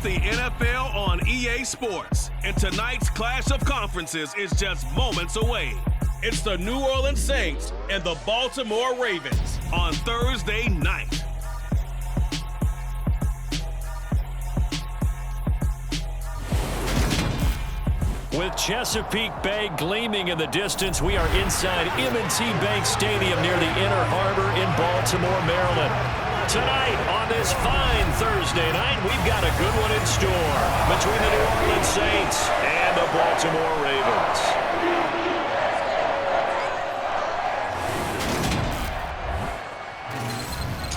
the NFL on EA Sports, and tonight's clash of conferences is just moments away. It's the New Orleans Saints and the Baltimore Ravens on Thursday night. With Chesapeake Bay gleaming in the distance, we are inside M&T Bank Stadium near the Inner Harbor in Baltimore, Maryland. Tonight, on this fine Thursday night, we've got a good one in store between the New Orleans Saints and the Baltimore Ravens.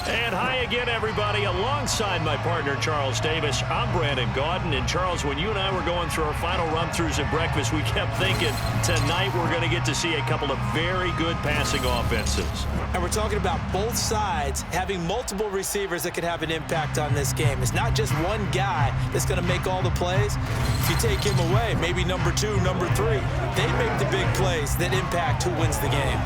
And hi again, everybody. Alongside my partner, Charles Davis, I'm Brandon Gaudin. And Charles, when you and I were going through our final run-throughs at breakfast, we kept thinking tonight we're going to get to see a couple of very good passing offenses. And we're talking about both sides having multiple receivers that could have an impact on this game. It's not just one guy that's going to make all the plays. If you take him away, maybe number 2, number 3, they make the big plays that impact who wins the game.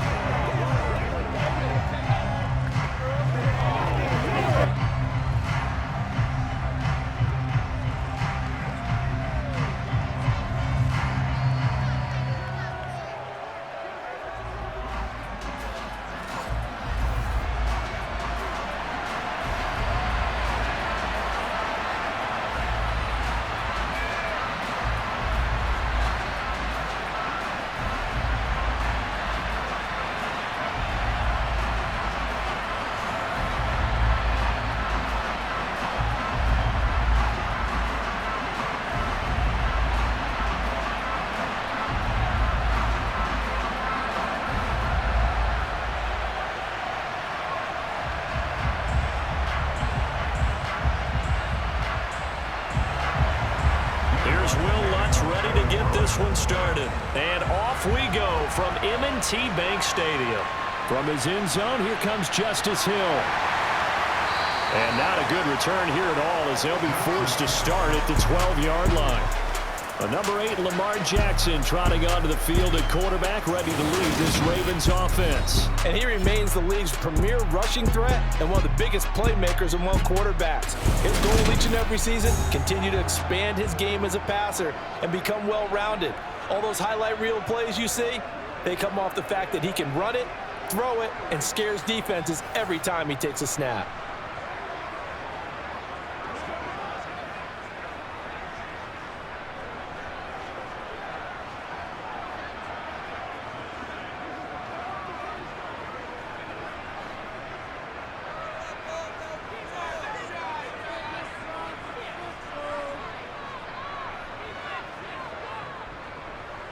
One started, and off we go from M&T Bank Stadium. From his end zone, here comes Justice Hill. And not a good return here at all, as they'll be forced to start at the 12-yard line. Number 8, Lamar Jackson, trotting onto the field at quarterback, ready to lead this Ravens offense. And he remains the league's premier rushing threat and one of the biggest playmakers among quarterbacks. His goal each and every season, continue to expand his game as a passer and become well-rounded. All those highlight reel plays you see, they come off the fact that he can run it, throw it, and scares defenses every time he takes a snap.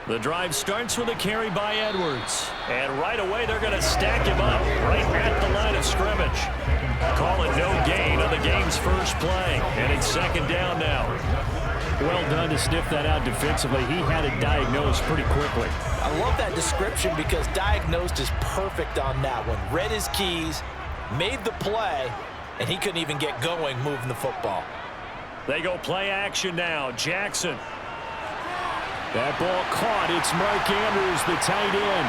The drive starts with a carry by Edwards. And right away, they're going to stack him up right at the line of scrimmage. Call it no gain on the game's first play. And it's second down now. Well done to sniff that out defensively. He had it diagnosed pretty quickly. I love that description because diagnosed is perfect on that one. Read his keys, made the play, and he couldn't even get going moving the football. They go play action now. Jackson. That ball caught. It's Mark Andrews, the tight end.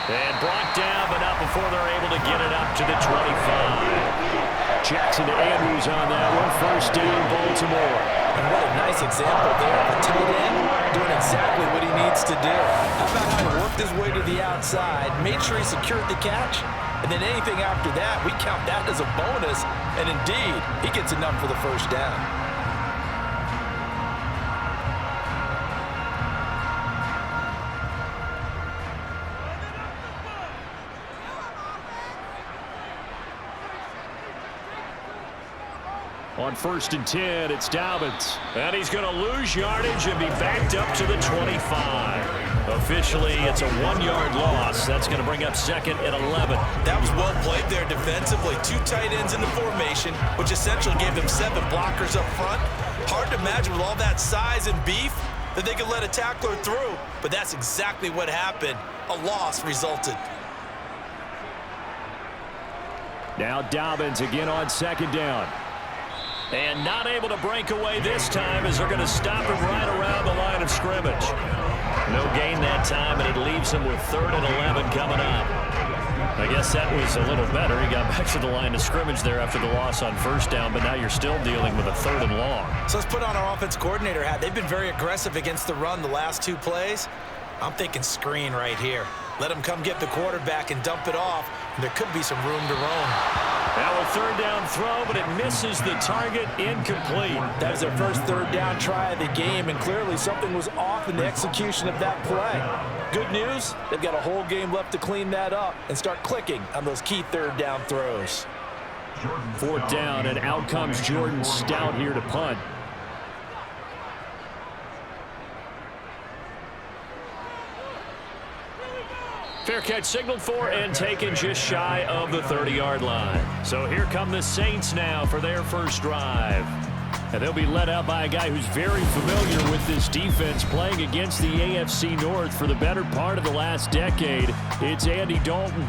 And brought down, but not before they're able to get it up to the 25. Jackson to Andrews on that one. First down, Baltimore. And what a nice example there of a tight end doing exactly what he needs to do. How about how he worked his way to the outside, made sure he secured the catch, and then anything after that, we count that as a bonus. And indeed, he gets enough for the first down. On 1st and 10, it's Dobbins. And he's going to lose yardage and be backed up to the 25. Officially, it's a 1-yard loss. That's going to bring up second and 11. That was well played there defensively. 2 tight ends in the formation, which essentially gave them 7 blockers up front. Hard to imagine with all that size and beef that they could let a tackler through, but that's exactly what happened. A loss resulted. Now Dobbins again on 2nd down. And not able to break away this time as they're going to stop him right around the line of scrimmage. No gain that time, and it leaves him with 3rd and 11 coming up. I guess that was a little better. He got back to the line of scrimmage there after the loss on first down, but now you're still dealing with a 3rd and long. So let's put on our offense coordinator hat. They've been very aggressive against the run the last 2 plays. I'm thinking screen right here. Let him come get the quarterback and dump it off, and there could be some room to roam. Now a 3rd down throw, but it misses the target, incomplete. That was their first 3rd down try of the game, and clearly something was off in the execution of that play. Good news, they've got a whole game left to clean that up and start clicking on those key 3rd down throws. 4th down, and out comes Jordan Stout here to punt. Fair catch signaled for and taken just shy of the 30-yard line. So here come the Saints now for their first drive. And they'll be led out by a guy who's very familiar with this defense, playing against the AFC North for the better part of the last decade. It's Andy Dalton.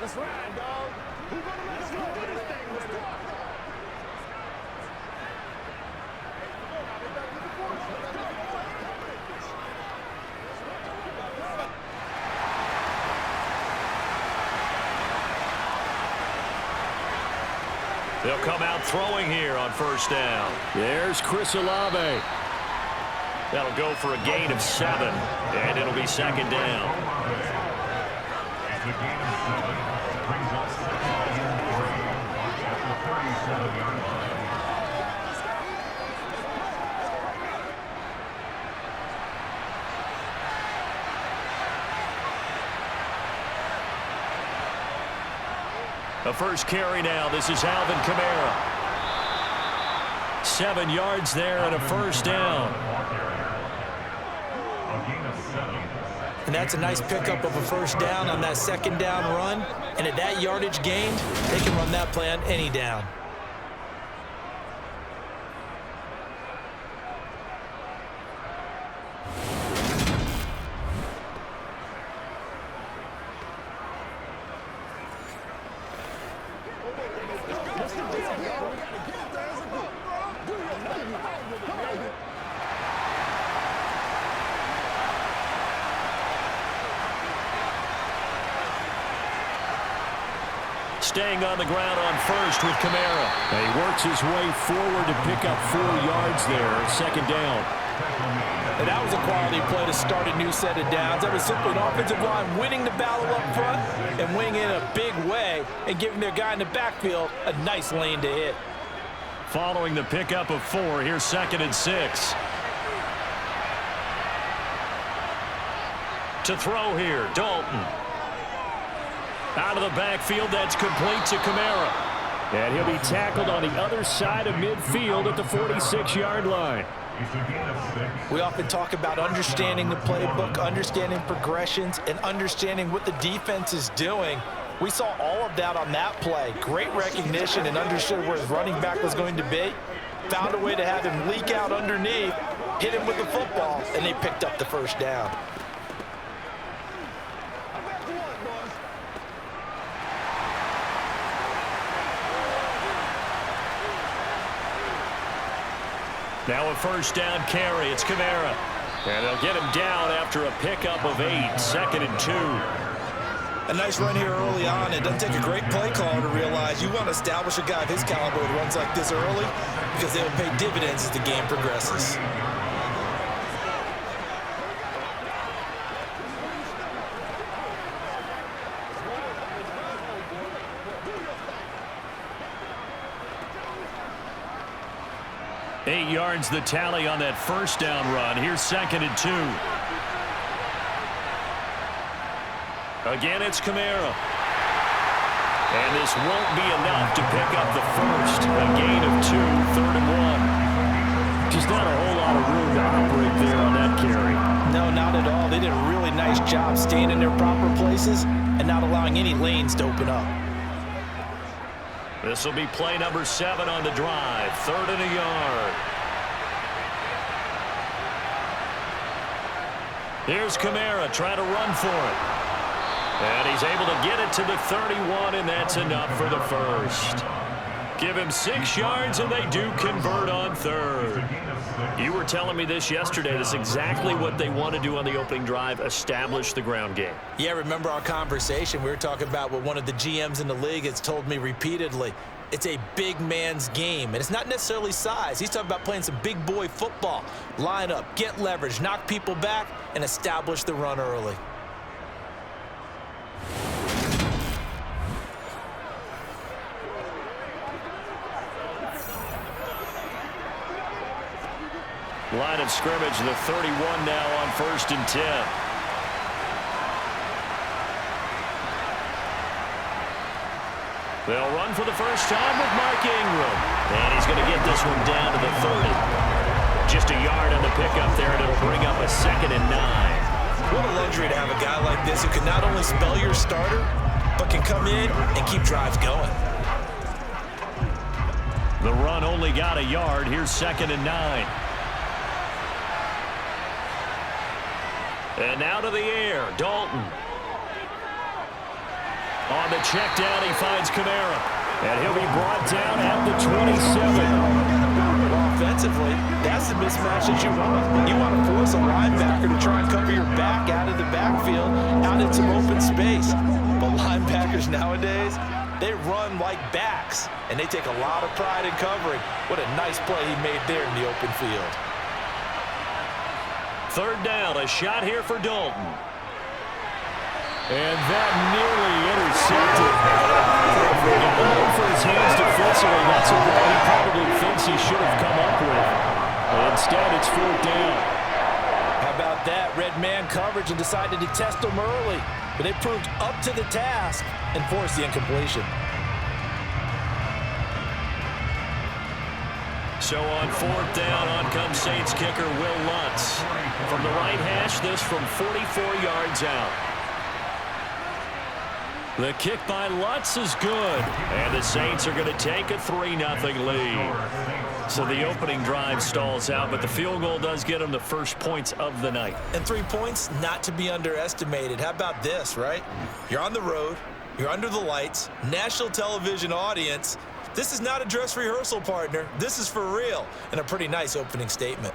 Let's ride, dog. Let's go do this thing. Let's go. They'll come out throwing here on first down. There's Chris Olave. That'll go for a gain of 7, and it'll be 2nd down. A first carry now. This is Alvin Kamara. 7 yards there and a first down. And that's a nice pickup of a first down on that 2nd down run. And at that yardage gained, they can run that play on any down. Staying on the ground on first with Kamara. And he works his way forward to pick up 4 yards there. 2nd down. And that was a quality play to start a new set of downs. That was simply an offensive line winning the battle up front and winning in a big way and giving their guy in the backfield a nice lane to hit. Following the pickup of 4, here's 2nd and 6. To throw here, Dalton. Out of the backfield, that's complete to Kamara. And he'll be tackled on the other side of midfield at the 46-yard line. We often talk about understanding the playbook, understanding progressions, and understanding what the defense is doing. We saw all of that on that play. Great recognition and understood where his running back was going to be. Found a way to have him leak out underneath, hit him with the football, and they picked up the first down. Now a first down carry. It's Kamara. And they'll get him down after a pickup of 8. 2nd and 2. A nice run here early on. It doesn't take a great play caller to realize you want to establish a guy of his caliber with runs like this early because they will pay dividends as the game progresses. Eight yards the tally on that first down run. Here's 2nd and 2. Again, it's Kamara. And this won't be enough to pick up the first. A gain of 2, 3rd and 1. Just not a whole lot of room to operate there on that carry. No, not at all. They did a really nice job staying in their proper places and not allowing any lanes to open up. This will be play number 7 on the drive. 3rd and a yard. Here's Kamara trying to run for it. And he's able to get it to the 31, and that's enough for the first. Give him 6 yards, and they do convert on third. You were telling me this yesterday. That's exactly what they want to do on the opening drive, establish the ground game. Yeah, remember our conversation? We were talking about what one of the GMs in the league has told me repeatedly. It's a big man's game, and it's not necessarily size. He's talking about playing some big boy football. Line up, get leverage, knock people back, and establish the run early. Line of scrimmage, the 31 now on 1st and 10. They'll run for the first time with Mark Ingram. And he's going to get this one down to the 30. Just a yard on the pickup there, and it'll bring up a 2nd and 9. What a luxury to have a guy like this who can not only spell your starter, but can come in and keep drives going. The run only got a yard. Here's 2nd and 9. And now to the air, Dalton. On the check down, he finds Kamara. And he'll be brought down at the 27. Offensively, that's the mismatch that you want. You want to force a linebacker to try and cover your back out of the backfield, out in some open space. But linebackers nowadays, they run like backs, and they take a lot of pride in covering. What a nice play he made there in the open field. 3rd down, a shot here for Dalton. And that nearly intercepted. Going for his hands defensively. That's a ball he probably thinks he should have come up with. But instead, it's 4th down. How about that? Red man coverage and decided to test him early. But it proved up to the task and forced the incompletion. So on 4th down, on comes Saints kicker Will Lutz. From the right hash, this from 44 yards out. The kick by Lutz is good. And the Saints are going to take a 3-0 lead. So the opening drive stalls out, but the field goal does get them the first points of the night. And 3 points, not to be underestimated. How about this, right? You're on the road. You're under the lights. National television audience. This is not a dress rehearsal, partner. This is for real. And a pretty nice opening statement.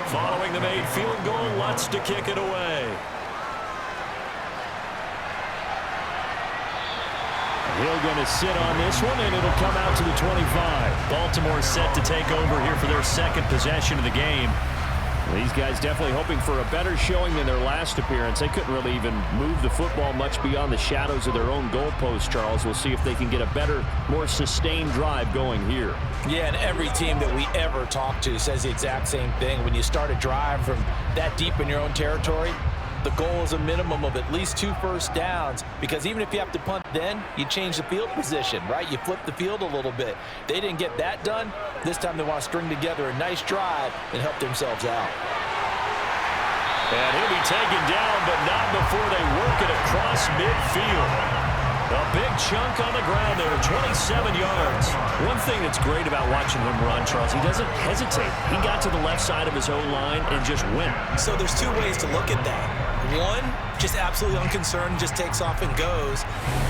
Following the made field goal, Lutz to kick it away. Hill going to sit on this one, and it'll come out to the 25. Baltimore set to take over here for their 2nd possession of the game. These guys definitely hoping for a better showing than their last appearance. They couldn't really even move the football much beyond the shadows of their own goalpost, Charles. We'll see if they can get a better, more sustained drive going here. Yeah, and every team that we ever talk to says the exact same thing. When you start a drive from that deep in your own territory, the goal is a minimum of at least 2 first downs, because even if you have to punt, then you change the field position, right? You flip the field a little bit. They didn't get that done. This time they want to string together a nice drive and help themselves out. And he'll be taken down, but not before they work it across midfield. A big chunk on the ground there, 27 yards. One thing that's great about watching him run, Charles, he doesn't hesitate. He got to the left side of his O-line and just went. So there's 2 ways to look at that. One, just absolutely unconcerned, just takes off and goes.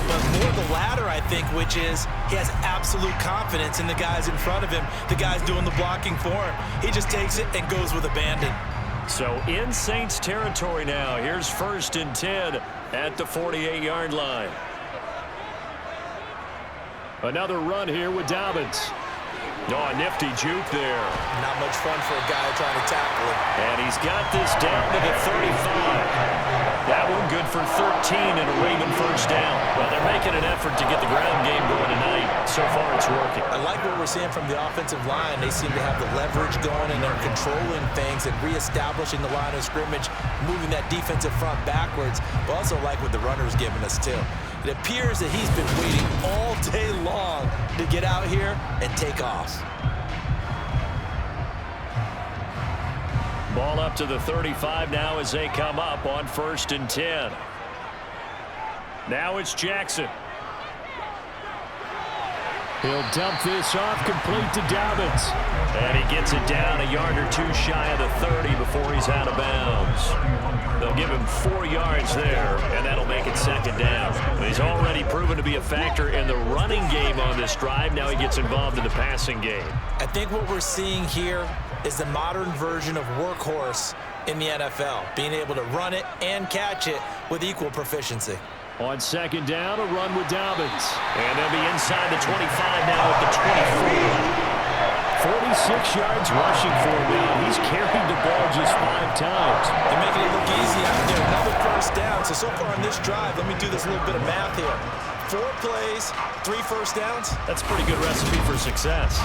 But more the latter, I think, which is he has absolute confidence in the guys in front of him, the guys doing the blocking for him. He just takes it and goes with abandon. So in Saints territory now. Here's 1st and 10 at the 48-yard line. Another run here with Dobbins. Oh, a nifty juke there. Not much fun for a guy trying to tackle him. And he's got this down to the 35. That one good for 13 and a Raven first down. Well, they're making an effort to get the ground game going tonight. So far, it's working. I like what we're seeing from the offensive line. They seem to have the leverage going, and they're controlling things and reestablishing the line of scrimmage, moving that defensive front backwards. But also like what the runner's giving us, too. It appears that he's been waiting all day long to get out here and take off. Ball up to the 35 now as they come up on 1st and 10. Now it's Jackson. He'll dump this off complete to Dobbins. And he gets it down a yard or two shy of the 30 before he's out of bounds. They'll give him 4 yards there, and that'll make it 2nd down. He's already proven to be a factor in the running game on this drive. Now he gets involved in the passing game. I think what we're seeing here is the modern version of workhorse in the NFL, being able to run it and catch it with equal proficiency. On 2nd down, a run with Dobbins. And they'll be inside the 25 now at the 24. 46 yards rushing for him. He's carried the ball just 5 times. They're making it look easy out there. Another 1st down. So far on this drive, let me do this little bit of math here. 4 plays, 3 1st downs. That's a pretty good recipe for success.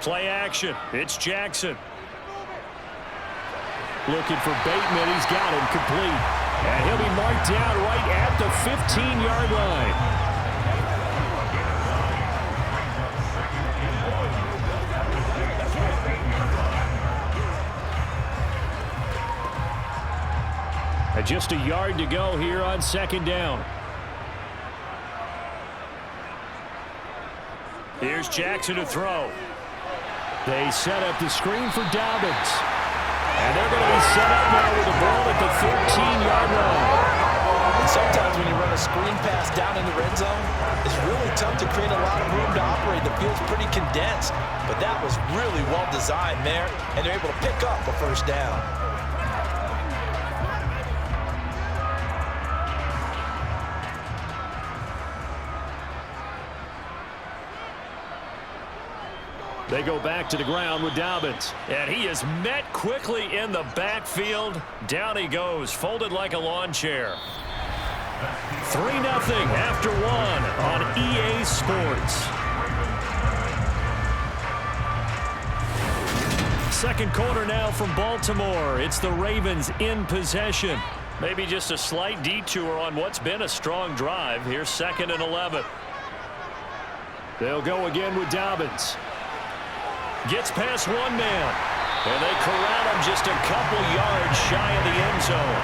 Play action. It's Jackson. Looking for Bateman. He's got him complete. And he'll be marked down right at the 15-yard line. And just a yard to go here on 2nd down. Here's Jackson to throw. They set up the screen for Dobbins. And they're going to be set up now with the ball at the 13-yard line. Sometimes when you run a screen pass down in the red zone, it's really tough to create a lot of room to operate. The field's pretty condensed, but that was really well designed there, and they're able to pick up a 1st down. They go back to the ground with Dobbins. And he is met quickly in the backfield. Down he goes, folded like a lawn chair. 3-0 after 1 on EA Sports. 2nd quarter now from Baltimore. It's the Ravens in possession. Maybe just a slight detour on what's been a strong drive. Here's 2nd and 11. They'll go again with Dobbins. Gets past 1 man. And they corral him just a couple yards shy of the end zone.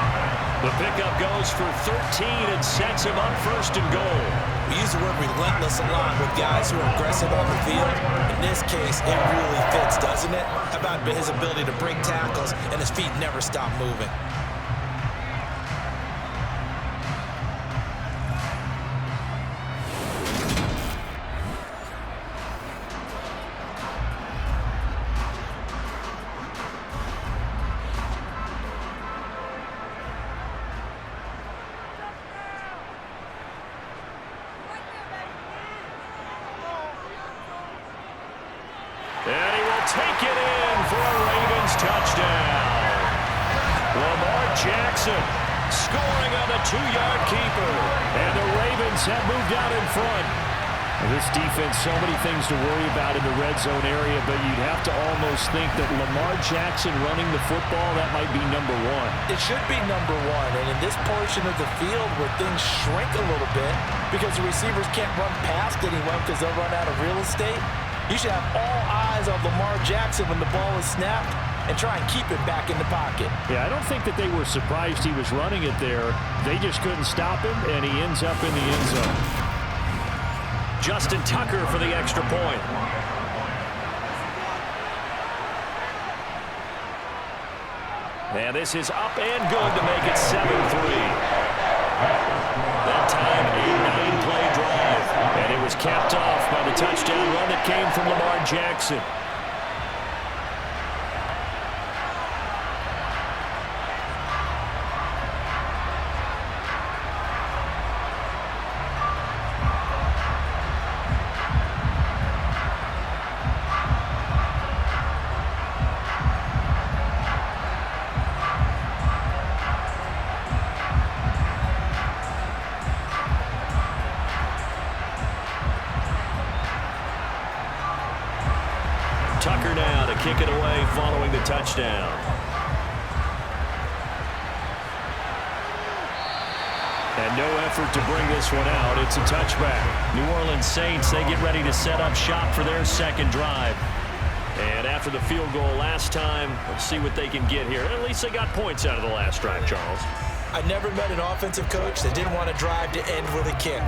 The pickup goes for 13 and sets him up 1st and goal. We use the word relentless a lot with guys who are aggressive on the field. In this case, it really fits, doesn't it? How about his ability to break tackles and his feet never stop moving? Take it in for a Ravens touchdown. Lamar Jackson scoring on the 2-yard keeper. And the Ravens have moved out in front. And this defense, so many things to worry about in the red zone area, but you'd have to almost think that Lamar Jackson running the football, that might be number 1. It should be number 1. And in this portion of the field where things shrink a little bit because the receivers can't run past anyone because they'll run out of real estate, you should have all eyes on Lamar Jackson when the ball is snapped and try and keep it back in the pocket. Yeah, I don't think that they were surprised he was running it there. They just couldn't stop him, and he ends up in the end zone. Justin Tucker for the extra point. And this is up and good to make it 7-3. That time, a 9-play drive. And it was capped off by the touchdown run that came from Lamar Jackson. away following the touchdown. And no effort to bring this one out. It's a touchback. New Orleans Saints, they get ready to set up shop for their second drive. And after the field goal last time, let's see what they can get here. At least they got points out of the last drive, Charles. I never met an offensive coach that didn't want to drive to end with a kick.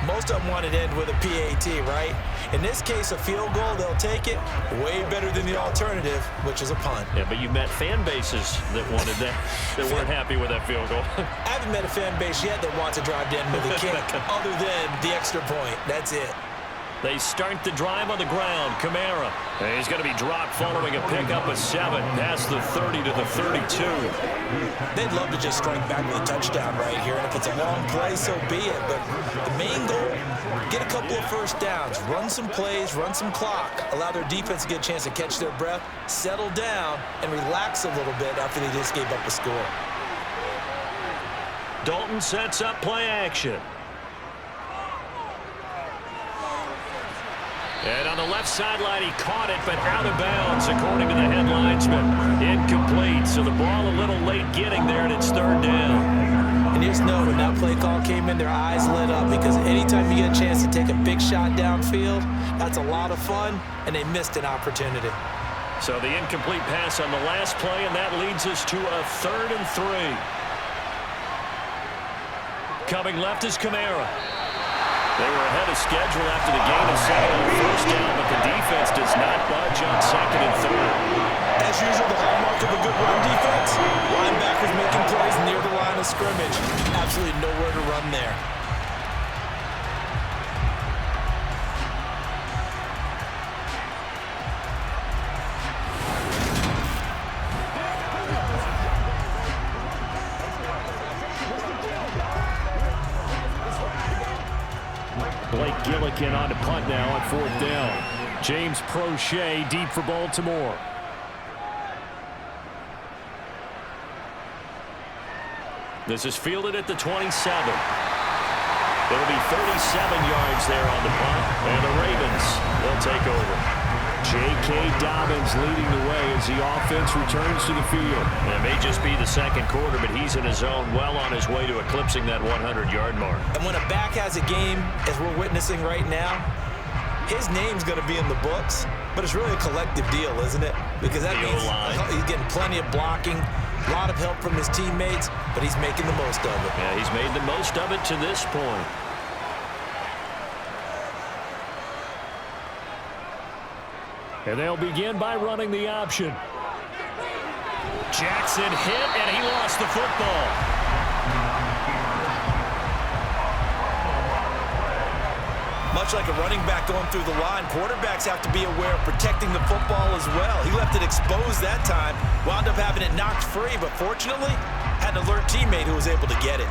Most of them wanted to end with a PAT, right? In this case, a field goal, they'll take it. Way better than the alternative, which is a punt. Yeah, but you met fan bases that wanted that, that weren't happy with that field goal. I haven't met a fan base yet that wants to drive to end with a kick, other than the extra point. That's it. They start the drive on the ground. Kamara. And he's going to be dropped following a pickup of 7 past the 30 to the 32. They'd love to just strike back with a touchdown right here. And if it's a long play, so be it. But the main goal, get a couple of first downs, run some plays, run some clock, allow their defense to get a chance to catch their breath, settle down, and relax a little bit after they just gave up a score. Dalton sets up play action. And on the left sideline, he caught it, but out of bounds, according to the headlinesman. Incomplete, so the ball a little late getting there, and it's third down. And just know, when that play call came in, their eyes lit up, because anytime you get a chance to take a big shot downfield, that's a lot of fun, and they missed an opportunity. So the incomplete pass on the last play, and that leads us to a 3rd and 3. Coming left is Kamara. They were ahead of schedule after the gain of 7 on first down, but the defense does not budge on 2nd and 3rd. As usual, the hallmark of a good run defense, linebackers making plays near the line of scrimmage. Absolutely nowhere to run there. Gillikin on to punt now on 4th down. James Prochet deep for Baltimore. This is fielded at the 27. It'll be 37 yards there on the punt, and the Ravens will take over. J.K. Dobbins leading the way as the offense returns to the field. It may just be the second quarter, but he's in his zone, well on his way to eclipsing that 100-yard mark. And when a back has a game, as we're witnessing right now, his name's going to be in the books, but it's really a collective deal, isn't it? Because that means he's getting plenty of blocking, a lot of help from his teammates, but he's making the most of it. Yeah, he's made the most of it to this point. And they'll begin by running the option. Jackson hit, and he lost the football. Much like a running back going through the line, quarterbacks have to be aware of protecting the football as well. He left it exposed that time, wound up having it knocked free, but fortunately, had an alert teammate who was able to get it.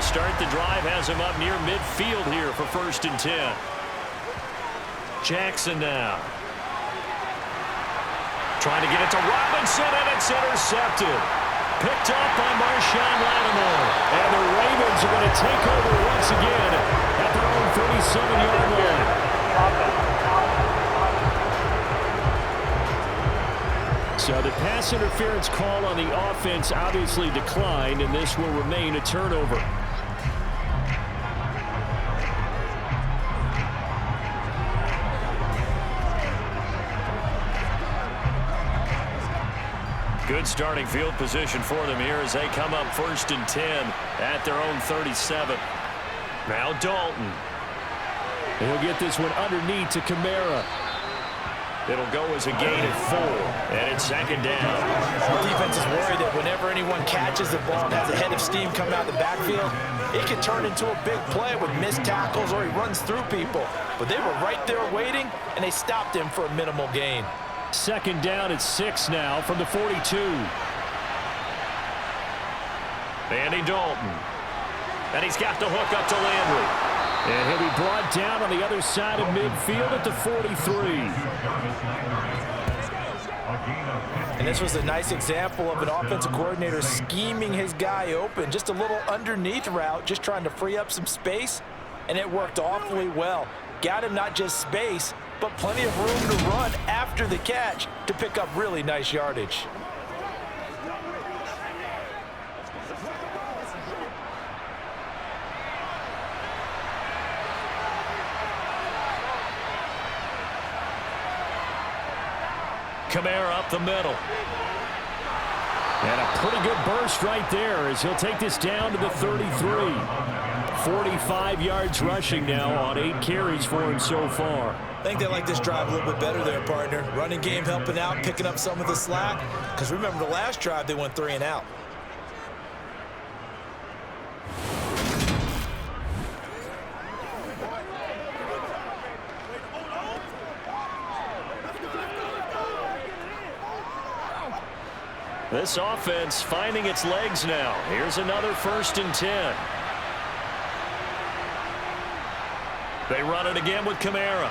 Start the drive, has him up near midfield here for 1st and 10. Jackson now. Trying to get it to Robinson, and it's intercepted. Picked up by Marshawn Lattimore. And the Ravens are going to take over once again at their own 37-yard line. So the pass interference call on the offense obviously declined, and this will remain a turnover. Good starting field position for them here as they come up 1st and 10 at their own 37. Now Dalton. He'll get this one underneath to Kamara. It'll go as a gain of 4, and it's 2nd down. The defense is worried that whenever anyone catches the ball and has a head of steam coming out of the backfield, it can turn into a big play with missed tackles or he runs through people. But they were right there waiting, and they stopped him for a minimal gain. 2nd down at 6 now from the 42. Andy Dalton. And he's got the hook up to Landry. And he'll be brought down on the other side of midfield at the 43. And this was a nice example of an offensive coordinator scheming his guy open. Just a little underneath route, just trying to free up some space, and it worked awfully well. Got him not just space, but plenty of room to run after the catch to pick up really nice yardage. Kamara up the middle. And a pretty good burst right there as he'll take this down to the 33. 45 yards rushing now on 8 carries for him so far. I think they like this drive a little bit better there, partner. Running game helping out, picking up some of the slack. Because remember, the last drive, they went 3 and out. This offense finding its legs now. Here's another 1st and 10. They run it again with Kamara.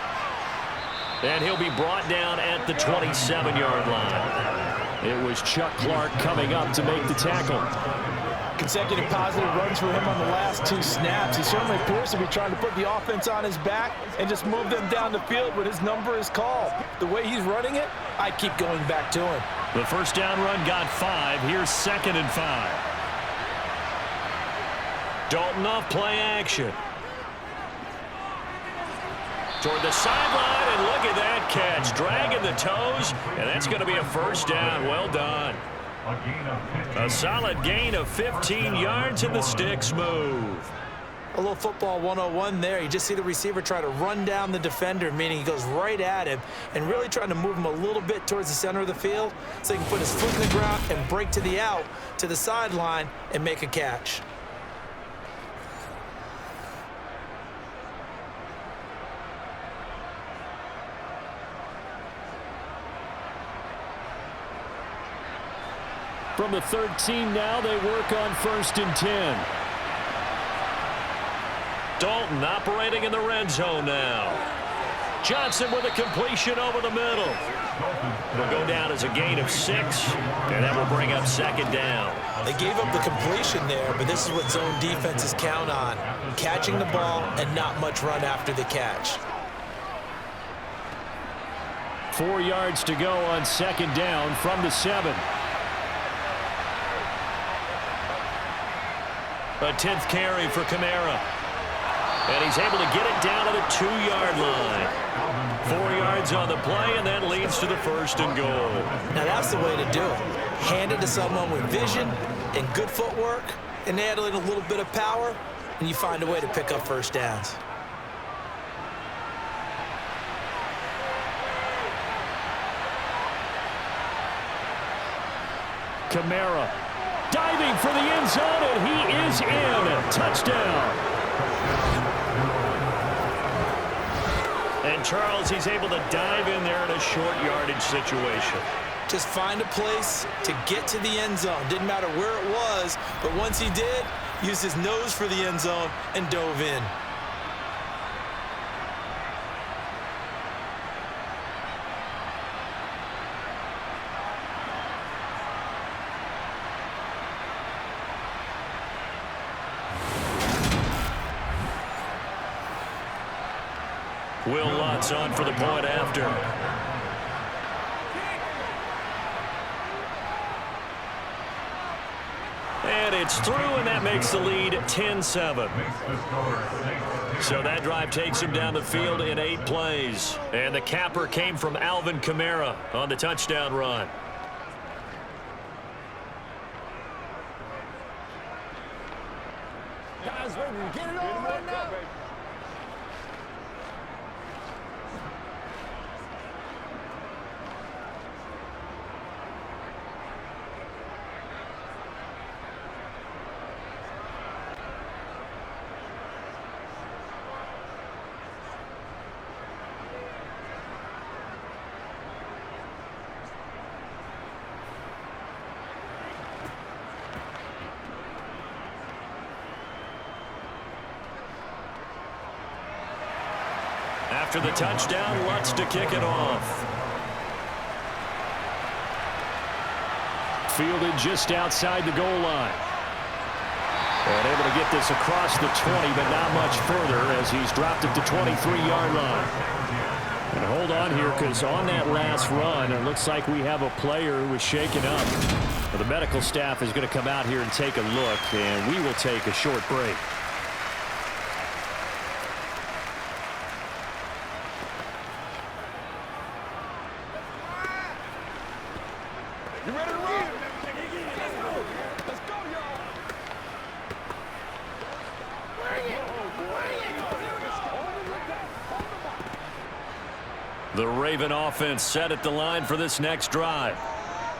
And he'll be brought down at the 27-yard line. It was Chuck Clark coming up to make the tackle. Consecutive positive runs for him on the last 2 snaps. He certainly appears to be trying to put the offense on his back and just move them down the field when his number is called. The way he's running it, I keep going back to him. The first down run got 5. Here's 2nd and 5. Dalton off play action. Toward the sideline, and look at that catch. Dragging the toes, and that's going to be a first down. Well done. A solid gain of 15 yards, and the sticks move. A little football 101 there. You just see the receiver try to run down the defender, meaning he goes right at him and really trying to move him a little bit towards the center of the field so he can put his foot in the ground and break to the out, to the sideline, and make a catch. From the 13 now, they work on 1st and 10. Dalton operating in the red zone now. Johnson with a completion over the middle. It'll go down as a gain of 6, and that will bring up 2nd down. They gave up the completion there, but this is what zone defenses count on. Catching the ball and not much run after the catch. 4 yards to go on 2nd down from the 7. A 10th carry for Kamara. And he's able to get it down to the 2-yard line. 4 yards on the play, and that leads to the 1st and goal. Now that's the way to do it. Hand it to someone with vision and good footwork, and add in a little bit of power, and you find a way to pick up first downs. Kamara diving for the end zone, and he is in. Touchdown. And Charles, he's able to dive in there in a short yardage situation. Just find a place to get to the end zone. Didn't matter where it was, but once he did, used his nose for the end zone and dove in. Will Lutz on for the point after. And it's through, and that makes the lead 10-7. So that drive takes him down the field in 8 plays. And the capper came from Alvin Kamara on the touchdown run. Guys, ready to get it on right now? After the touchdown, Lutz to kick it off. fielded just outside the goal line. And able to get this across the 20, but not much further as he's dropped it to 23-yard line. And hold on here, because on that last run, it looks like we have a player who was shaken up. Well, the medical staff is going to come out here and take a look, and we will take a short break. You ready to run? Let's go, y'all. The Raven offense set at the line for this next drive.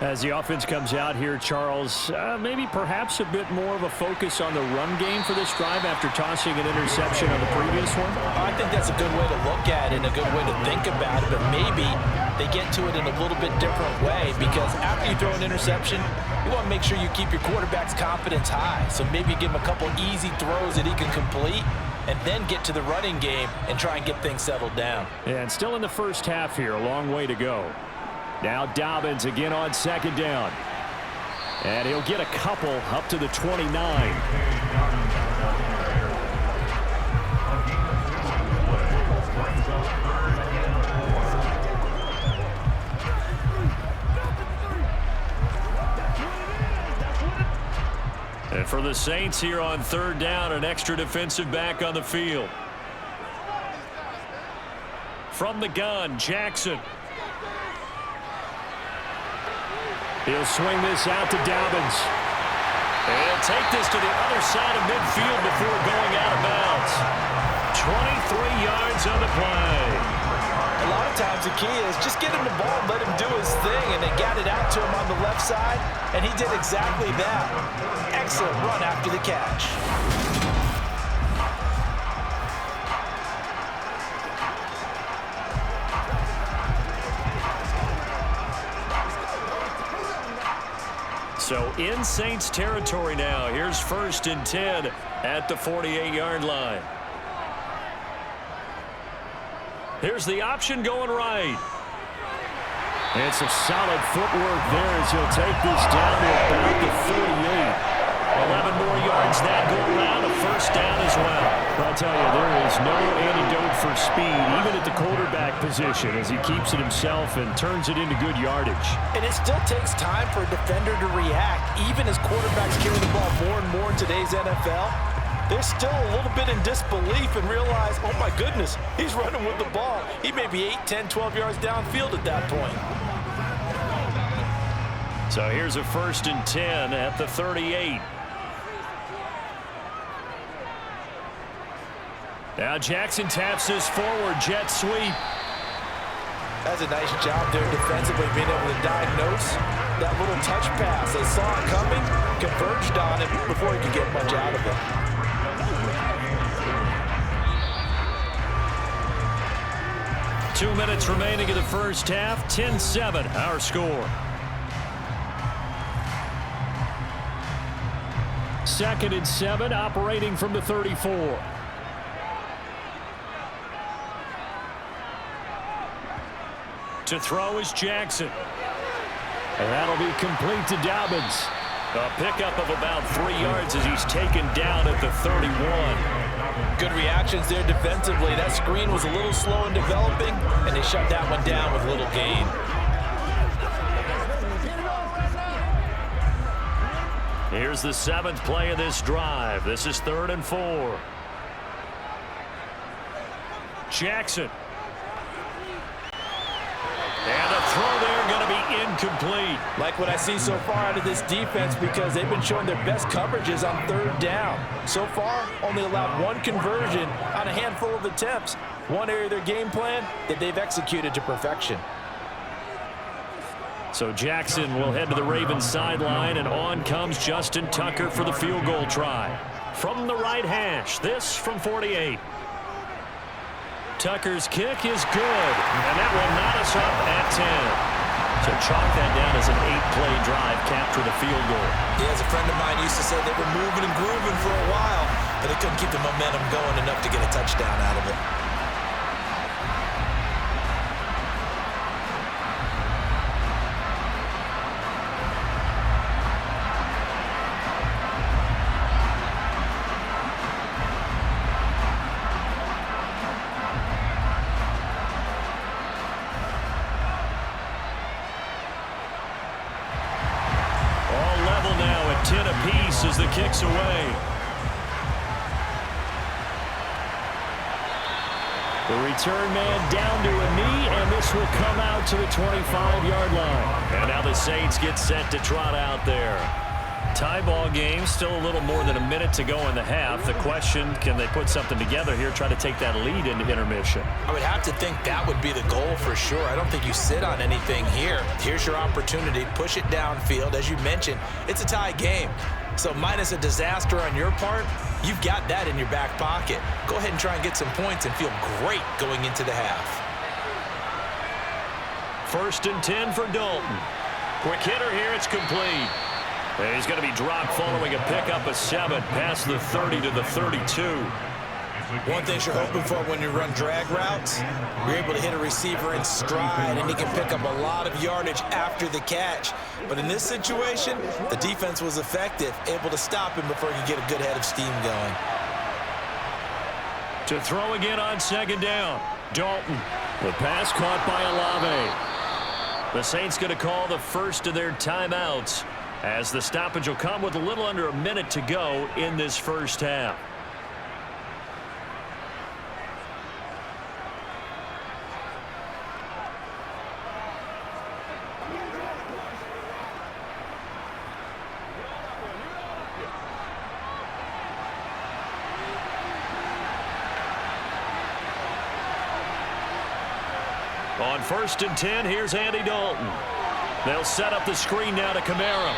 As the offense comes out here, Charles, maybe perhaps a bit more of a focus on the run game for this drive after tossing an interception on the previous one? I think that's a good way to look at it and a good way to think about it, but maybe they get to it in a little bit different way, because after you throw an interception, you want to make sure you keep your quarterback's confidence high. So maybe give him a couple easy throws that he can complete and then get to the running game and try and get things settled down. And still in the first half here, a long way to go. Now Dobbins again on second down. And he'll get a couple up to the 29. And for the Saints here on third down, an extra defensive back on the field. From the gun, Jackson. He'll swing this out to Dobbins. And he'll take this to the other side of midfield before going out of bounds. 23 yards on the play. A lot of times the key is just get him the ball and let him do his thing, and they got it out to him on the left side, and he did exactly that. Excellent run after the catch. So in Saints territory now. Here's 1st and 10 at the 48-yard line. Here's the option going right. And some solid footwork there as he'll take this down to about the 38. 11 more yards that go around, a first down as well. I'll tell you, there is no antidote for speed, even at the quarterback position, as he keeps it himself and turns it into good yardage. And it still takes time for a defender to react, even as quarterbacks carry the ball more and more in today's NFL. They're still a little bit in disbelief and realize, oh my goodness, he's running with the ball. He may be 8, 10, 12 yards downfield at that point. So here's a 1st and 10 at the 38. Now Jackson taps this forward jet sweep. That's a nice job there defensively, being able to diagnose that little touch pass. They saw it coming, converged on it before he could get much out of it. Two minutes remaining in the first half. 10-7 our score. 2nd and 7, operating from the 34. To throw is Jackson. And that'll be complete to Dobbins. A pickup of about 3 yards as he's taken down at the 31. Good reactions there defensively. That screen was a little slow in developing, and they shut that one down with little gain. Here's the 7th play of this drive. This is 3rd and 4. Jackson. And a throw there going to be incomplete. Like what I see so far out of this defense, because they've been showing their best coverages on 3rd down. So far, only allowed one conversion on a handful of attempts. One area of their game plan that they've executed to perfection. So Jackson will head to the Ravens sideline, and on comes Justin Tucker for the field goal try. From the right hash, this from 48. Tucker's kick is good, and that will knot us up at 10. So chalk that down as an 8-play drive, capture the field goal. Yeah, as a friend of mine used to say, they were moving and grooving for a while, but they couldn't keep the momentum going enough to get a touchdown out of it. level now at 10 apiece as the kick's away. The return man down to a knee, and this will come out to the 25-yard line. And now the Saints get set to trot out there. Tie ball game, still a little more than a minute to go in the half. The question, can they put something together here, try to take that lead into intermission? I would have to think that would be the goal for sure. I don't think you sit on anything here. Here's your opportunity. Push it downfield. As you mentioned, it's a tie game. So minus a disaster on your part, you've got that in your back pocket. Go ahead and try and get some points and feel great going into the half. 1st and 10 for Dalton. Quick hitter here, it's complete. And he's going to be dropped following a pickup of 7 past the 30 to the 32. One thing you're hoping for when you run drag routes, you're able to hit a receiver in stride, and he can pick up a lot of yardage after the catch. But in this situation, the defense was effective, able to stop him before he could get a good head of steam going. To throw again on 2nd down, Dalton. The pass caught by Olave. The Saints going to call the first of their timeouts, as the stoppage will come with a little under a minute to go in this first half. On 1st and 10, here's Andy Dalton. They'll set up the screen now to Kamara.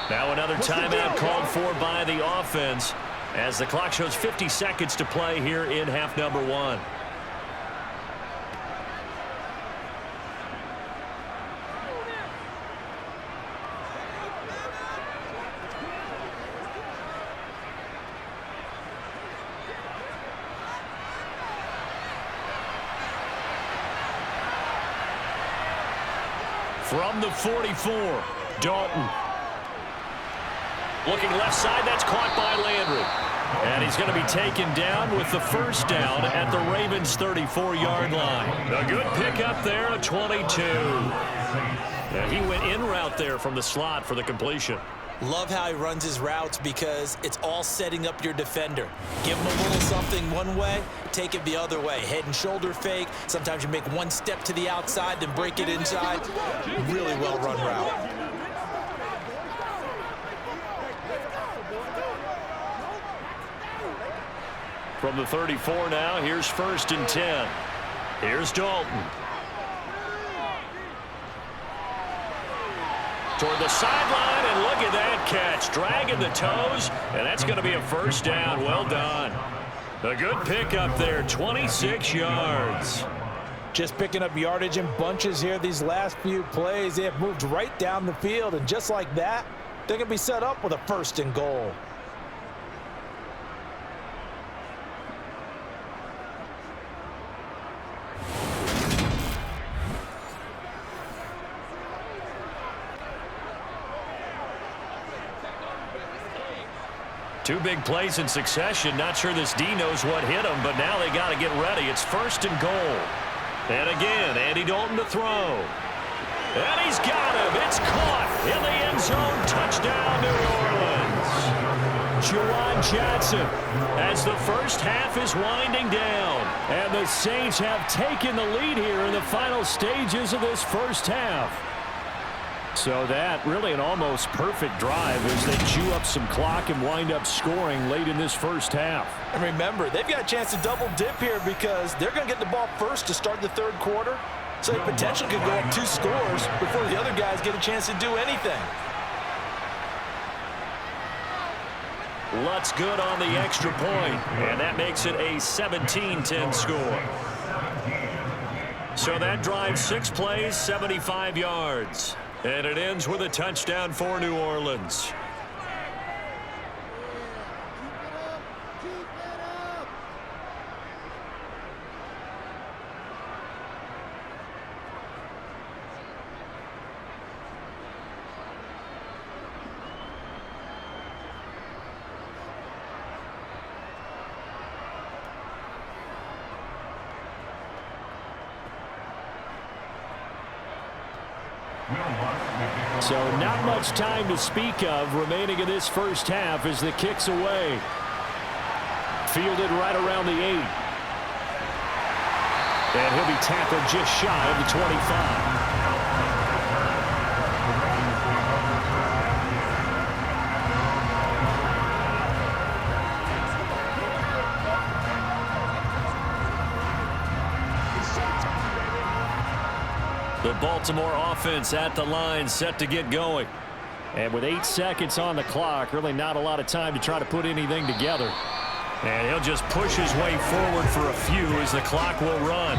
Now another timeout called for by the offense as the clock shows 50 seconds to play here in half number 1. From the 44, Dalton. Looking left side, that's caught by Landry. And he's going to be taken down with the first down at the Ravens' 34-yard line. A good pickup there, a 22. And he went in route there from the slot for the completion. Love how he runs his routes because it's all setting up your defender. Give him a little something one way, take it the other way. Head and shoulder fake. Sometimes you make one step to the outside, then break it inside. Really well-run route. From the 34 now, here's 1st and 10. Here's Dalton. Toward the sideline, and look at that catch. Dragging the toes, and that's going to be a first down. Well done. A good pickup there, 26 yards. Just picking up yardage in bunches here these last few plays. They have moved right down the field, and just like that, they're going to be set up with a 1st and goal. Two big plays in succession. Not sure this D knows what hit him, but now they got to get ready. It's 1st and goal. And again, Andy Dalton to throw. And he's got him. It's caught in the end zone. Touchdown, New Orleans. Juwan Johnson as the first half is winding down. And the Saints have taken the lead here in the final stages of this first half. So that really an almost perfect drive as they chew up some clock and wind up scoring late in this first half. And remember, they've got a chance to double dip here because they're going to get the ball first to start the 3rd quarter. So they potentially could go up 2 scores before the other guys get a chance to do anything. Lutz good on the extra point, and that makes it a 17-10 score. So that drives 6 plays, 75 yards. And it ends with a touchdown for New Orleans. Will Lutz will pick So not much time to speak of remaining in this first half as the kick's away. Fielded right around the 8. And he'll be tackled just shy of the 25. The Baltimore offense at the line, set to get going. And with 8 seconds on the clock, really not a lot of time to try to put anything together. And he'll just push his way forward for a few as the clock will run.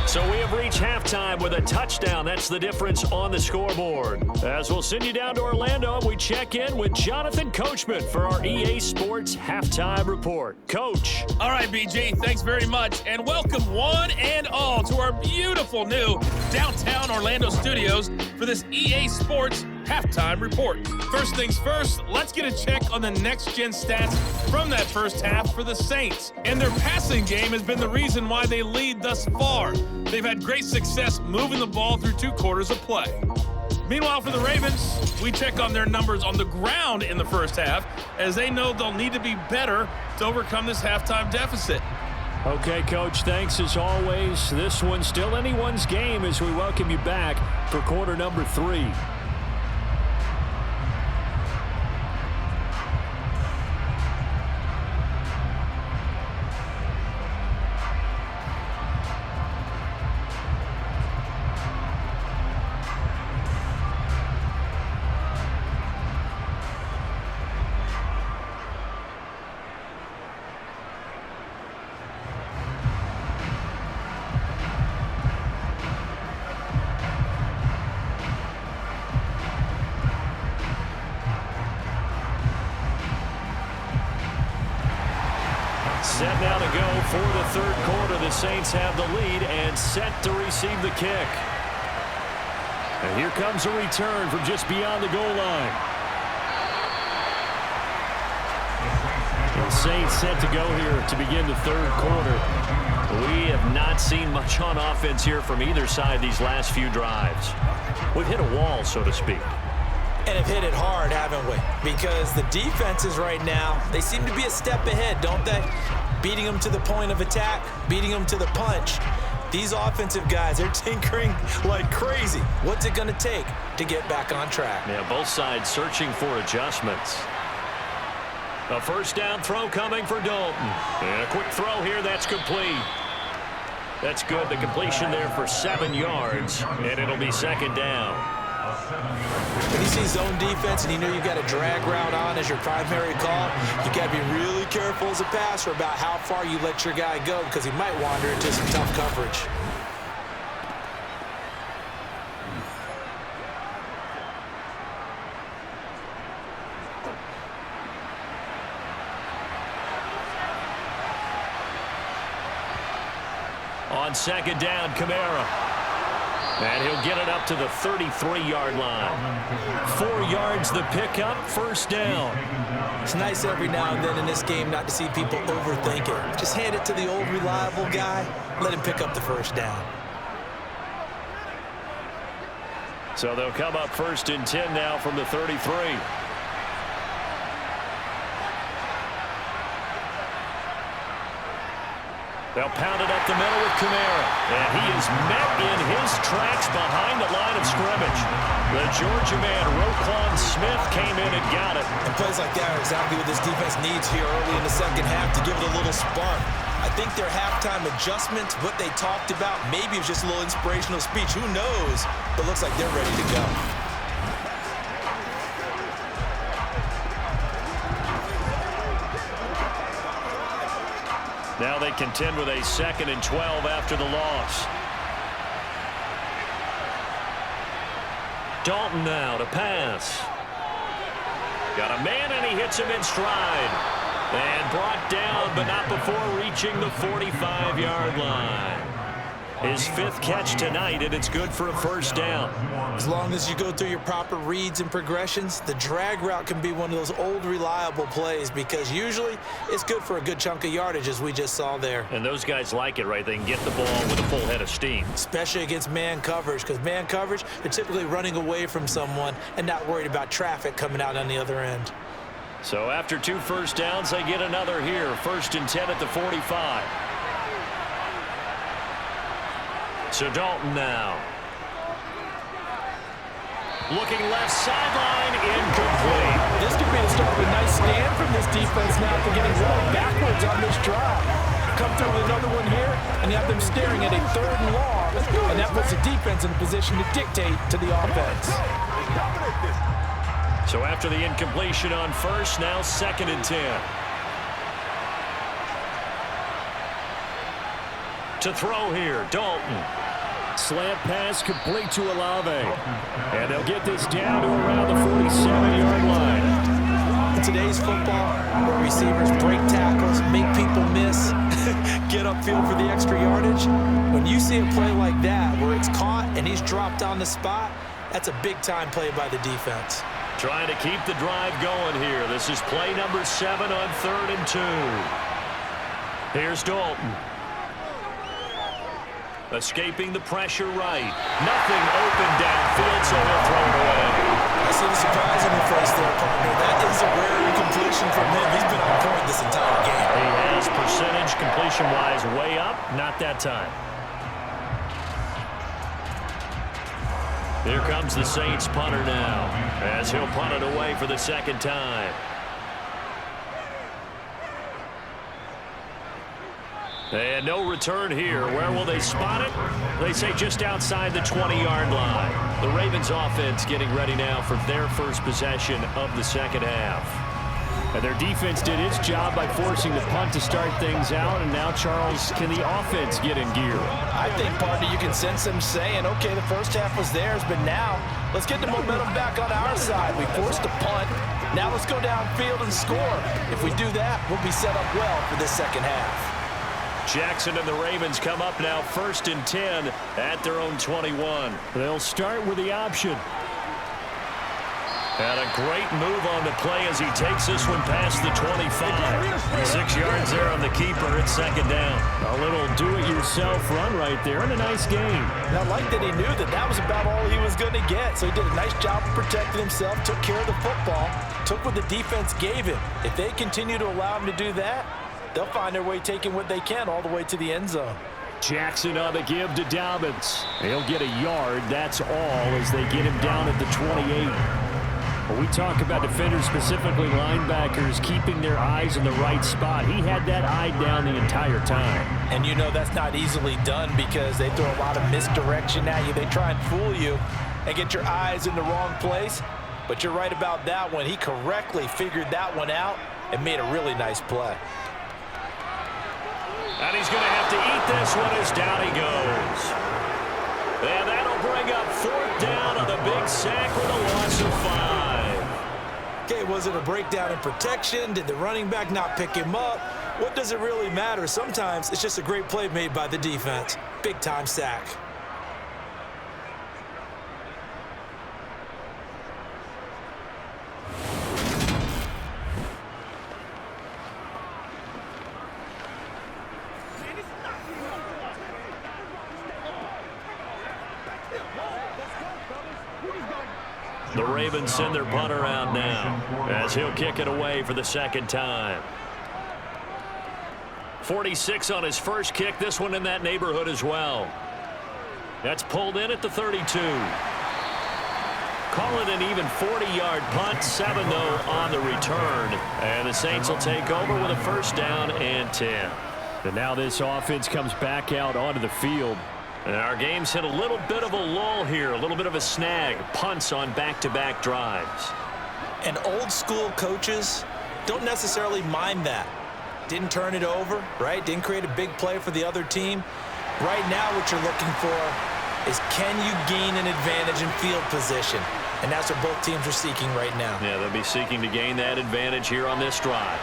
So we have reached halftime with a touchdown. That's the difference on the scoreboard. As we'll send you down to Orlando, we check in with Jonathan Coachman for our EA Sports Halftime Report. Coach. All right, BG, thanks very much. And welcome one and all to our beautiful new downtown Orlando studios for this EA Sports Halftime Report. First things first, let's get a check on the next-gen stats from that first half for the Saints. And their passing game has been the reason why they lead thus far. They've had great success moving the ball through 2 quarters of play. Meanwhile, for the Ravens, we check on their numbers on the ground in the first half, as they know they'll need to be better to overcome this halftime deficit. Okay, Coach, thanks as always. This one's still anyone's game as we welcome you back for quarter number 3. Set now to go for the third quarter. The Saints have the lead and set to receive the kick. And here comes a return from just beyond the goal line. The Saints set to go here to begin the third quarter. We have not seen much on offense here from either side these last few drives. We've hit a wall, so to speak. And have hit it hard, haven't we? Because the defenses right now, they seem to be a step ahead, don't they? Beating them to the point of attack, beating them to the punch. These offensive guys, they're tinkering like crazy. What's it going to take to get back on track? Yeah, both sides searching for adjustments. A first down throw coming for Dalton. And a quick throw here, that's complete. That's good, the completion there for 7 yards, and it'll be second down. When you see zone defense and you know you've got a drag route on as your primary call, you got to be really careful as a passer about how far you let your guy go because he might wander into some tough coverage. On second down, Kamara. And he'll get it up to the 33-yard line. 4 yards the pickup, first down. It's nice every now and then in this game not to see people overthink it. Just hand it to the old reliable guy, let him pick up the first down. So they'll come up first and 10 now from the 33. They'll pound it up the middle with Kamara. And he is met in his tracks behind the line of scrimmage. The Georgia man, Roquan Smith, came in and got it. And plays like that are exactly what this defense needs here early in the second half to give it a little spark. I think their halftime adjustments, what they talked about, maybe it was just a little inspirational speech. Who knows? But looks like they're ready to go. Now they contend with a 2nd and 12 after the loss. Dalton now to pass. Got a man and he hits him in stride. And brought down, but not before reaching the 45-yard line. His 5th catch tonight, and it's good for a first down. As long as you go through your proper reads and progressions, the drag route can be one of those old reliable plays because usually it's good for a good chunk of yardage, as we just saw there. And those guys like it, right? They can get the ball with a full head of steam. Especially against man coverage, because man coverage, they're typically running away from someone and not worried about traffic coming out on the other end. So after 2 first downs, they get another here. 1st and 10 at the 45. So Dalton now. Looking left sideline, incomplete. This could be the start of a nice stand from this defense now after getting rolled backwards on this drive. Come through with another one here, and you have them staring at a 3rd and long, and that puts the defense in a position to dictate to the offense. So after the incompletion on 1st, now 2nd and 10. To throw here, Dalton. Slant pass complete to Olave. And they'll get this down to around the 47-yard line. In today's football, where receivers break tackles, make people miss, get upfield for the extra yardage, when you see a play like that where it's caught and he's dropped on the spot, that's a big-time play by the defense. Trying to keep the drive going here. This is play number 7 on 3rd and 2. Here's Dalton. Escaping the pressure right. Nothing open downfield, so he'll throw it away. I see the surprise in your face there, partner. That is a rare incompletion from him. He's been on point this entire game. He has percentage completion-wise way up. Not that time. Here comes the Saints punter now, as he'll punt it away for the 2nd time. And no return here. Where will they spot it? They say just outside the 20-yard line. The Ravens offense getting ready now for their first possession of the 2nd half. And their defense did its job by forcing the punt to start things out. And now, Charles, can the offense get in gear? I think, partner, you can sense them saying, okay, the first half was theirs, but now let's get the momentum back on our side. We forced a punt. Now let's go downfield and score. If we do that, we'll be set up well for this 2nd half. Jackson and the Ravens come up now 1st and 10 at their own 21. They'll start with the option. And a great move on the play as he takes this one past the 25. 6 yards there on the keeper. It's 2nd down. A little do-it-yourself run right there and a nice game. And I like that he knew that that was about all he was going to get. So he did a nice job of protecting himself, took care of the football, took what the defense gave him. If they continue to allow him to do that, they'll find their way taking what they can all the way to the end zone. Jackson on the give to Dobbins. He'll get a yard. That's all as they get him down at the 28. When we talk about defenders, specifically linebackers, keeping their eyes in the right spot, he had that eye down the entire time. And you know that's not easily done because they throw a lot of misdirection at you. They try and fool you and get your eyes in the wrong place. But you're right about that one. He correctly figured that one out and made a really nice play. And he's going to have to eat this one as down he goes. And that'll bring up 4th down on the big sack with a loss of 5. Okay, was it a breakdown in protection? Did the running back not pick him up? What does it really matter? Sometimes it's just a great play made by the defense. Big-time sack. The Ravens send their punter out now as he'll kick it away for the 2nd time. 46 on his first kick. This one in that neighborhood as well. That's pulled in at the 32. Call it an even 40-yard punt. 7 though on the return. And the Saints will take over with a 1st down and 10. And now this offense comes back out onto the field. And our game's hit a little bit of a lull here, a little bit of a snag. Punts on back-to-back drives. And old-school coaches don't necessarily mind that. Didn't turn it over, right? Didn't create a big play for the other team. Right now what you're looking for is can you gain an advantage in field position? And that's what both teams are seeking right now. Yeah, they'll be seeking to gain that advantage here on this drive.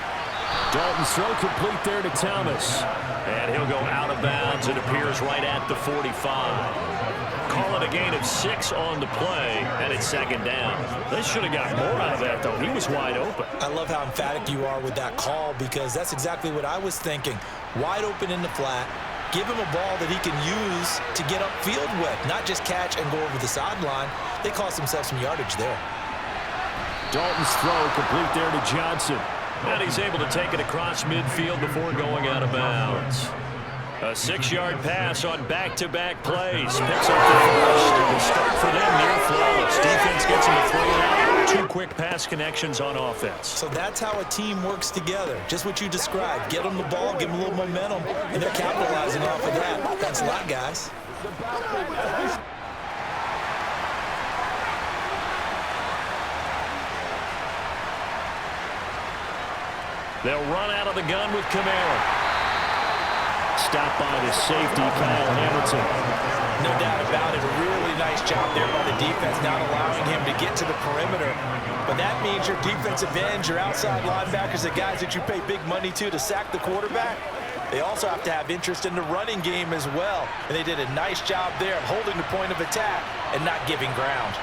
Dalton's throw complete there to Thomas. And he'll go out of bounds. It appears right at the 45. Call it a gain of 6 on the play, and it's second down. They should have got more out of that, though. He was wide open. I love how emphatic you are with that call, because that's exactly what I was thinking. Wide open in the flat. Give him a ball that he can use to get upfield with, not just catch and go over the sideline. They cost themselves some yardage there. Dalton's throw complete there to Johnson. And he's able to take it across midfield before going out of bounds. A 6-yard pass on back-to-back plays. Picks up the first. The start for them near flawless. Defense gets him to throw it out. 2 quick pass connections on offense. So that's how a team works together. Just what you described. Get them the ball, give them a little momentum, and they're capitalizing off of that. Thanks a lot, guys. They'll run out of the gun with Kamara. Stopped by the safety, Kyle Hamilton. No doubt about it. A really nice job there by the defense, not allowing him to get to the perimeter. But that means your defensive ends, your outside linebackers, the guys that you pay big money to sack the quarterback, they also have to have interest in the running game as well. And they did a nice job there of holding the point of attack and not giving ground.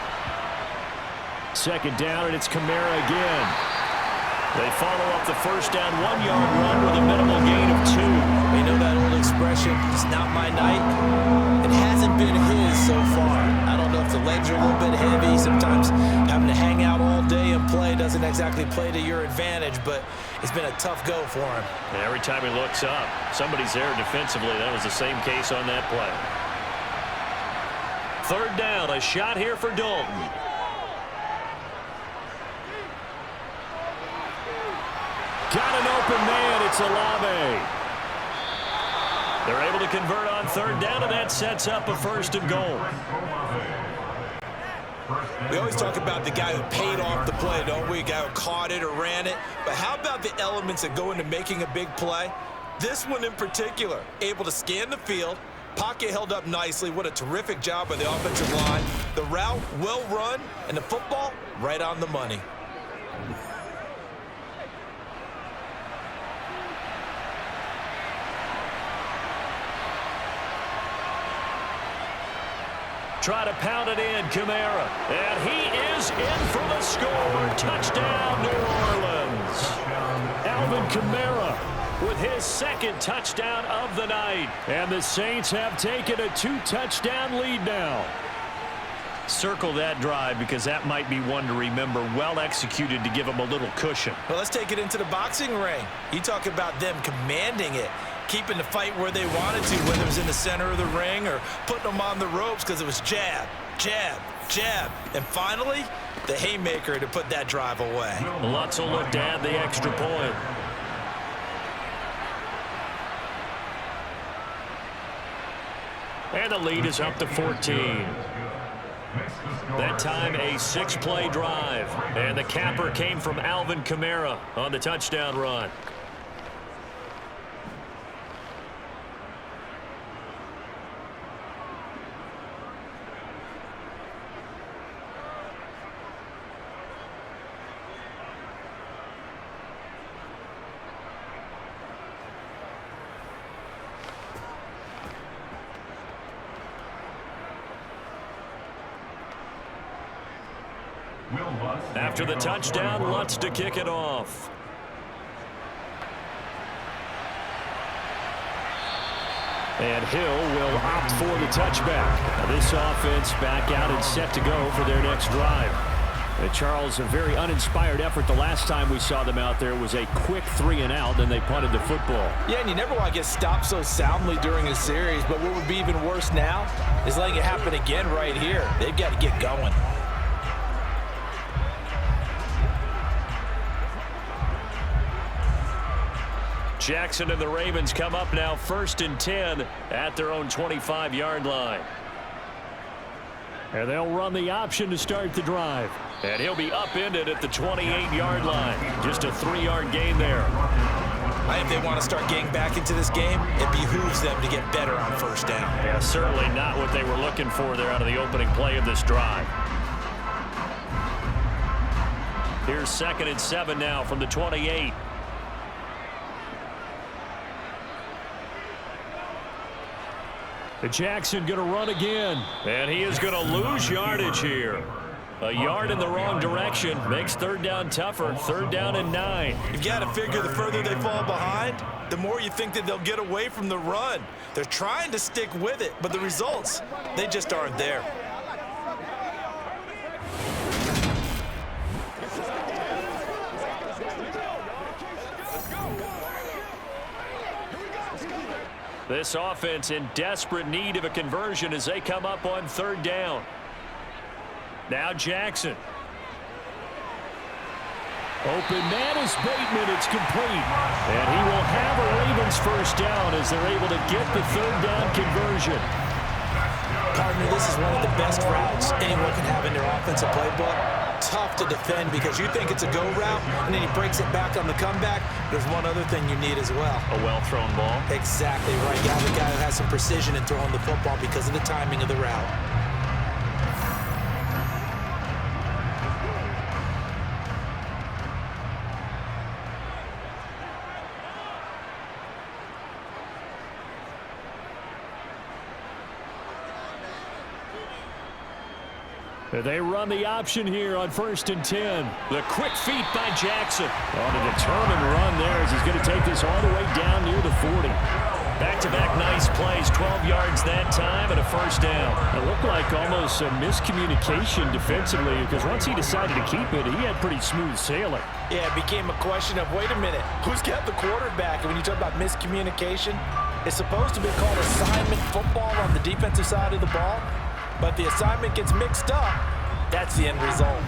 Second down, and it's Kamara again. They follow up the first down 1-yard run with a minimal gain of 2. You know that old expression, it's not my night. It hasn't been his so far. I don't know if the legs are a little bit heavy. Sometimes having to hang out all day and play doesn't exactly play to your advantage, but it's been a tough go for him. And every time he looks up, somebody's there defensively. That was the same case on that play. Third down, a shot here for Dalton. Got an open man. It's Olave. They're able to convert on third down, and that sets up a 1st and goal. We always talk about the guy who paid off the play, don't we? A guy who caught it or ran it. But how about the elements that go into making a big play? This one in particular, able to scan the field, pocket held up nicely. What a terrific job by the offensive line. The route, well run, and the football, right on the money. Try to pound it in, Kamara. And he is in for the score. Touchdown, New Orleans. Alvin Kamara with his 2nd touchdown of the night. And the Saints have taken a 2-touchdown lead now. Circle that drive, because that might be one to remember. Well executed to give them a little cushion. Well, let's take it into the boxing ring. You talk about them commanding it, keeping the fight where they wanted to, whether it was in the center of the ring or putting them on the ropes, because it was jab, jab, jab. And finally, the haymaker to put that drive away. Lutz will look to add the extra point. And the lead is up to 14. That time a 6-play drive. And the capper came from Alvin Kamara on the touchdown run. After the touchdown, Lutz to kick it off. And Hill will opt for the touchback. Now this offense back out and set to go for their next drive. Charles, a very uninspired effort. The last time we saw them out there was a quick 3-and-out, then they punted the football. Yeah, and you never want to get stopped so soundly during a series, but what would be even worse now is letting it happen again right here. They've got to get going. Jackson and the Ravens come up now 1st and 10 at their own 25-yard line. And they'll run the option to start the drive. And he'll be upended at the 28-yard line. Just a 3-yard gain there. If they want to start getting back into this game, it behooves them to get better on 1st down. Yeah, certainly not what they were looking for there out of the opening play of this drive. Here's 2nd and 7 now from the 28. Jackson going to run again. And he is going to lose yardage here. A yard in the wrong direction makes third down tougher. Third down and 9. You've got to figure the further they fall behind, the more you think that they'll get away from the run. They're trying to stick with it, but the results, they just aren't there. This offense in desperate need of a conversion as they come up on third down. Now Jackson. Open man is Bateman. It's complete. And he will have a Ravens first down as they're able to get the third down conversion. Partner, this is one of the best routes anyone can have in their offensive playbook. Tough to defend because you think it's a go route, and then he breaks it back on the comeback. There's one other thing you need as well. A well-thrown ball. Exactly right. You have a guy who has some precision in throwing the football because of the timing of the route. They run the option here on 1st and 10. The quick feet by Jackson. On a determined run there as he's going to take this all the way down near the 40. Back-to-back nice plays, 12 yards that time and a first down. It looked like almost a miscommunication defensively because once he decided to keep it, he had pretty smooth sailing. Yeah, it became a question of, wait a minute, who's got the quarterback? And when you talk about miscommunication, it's supposed to be called assignment football on the defensive side of the ball. But the assignment gets mixed up. That's the end result.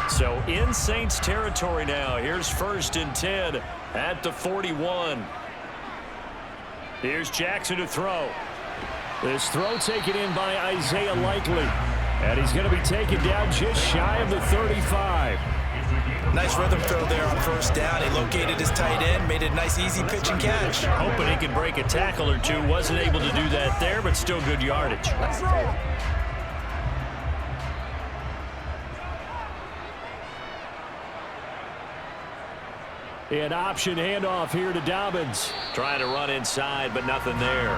So in Saints territory now. Here's 1st and 10 at the 41. Here's Jackson to throw. This throw taken in by Isaiah Likely. And he's going to be taken down just shy of the 35. Nice rhythm throw there on first down. He located his tight end, made it a nice easy pitch and catch. Hoping he could break a tackle or two. Wasn't able to do that there, but still good yardage. An option handoff here to Dobbins. Trying to run inside, but nothing there.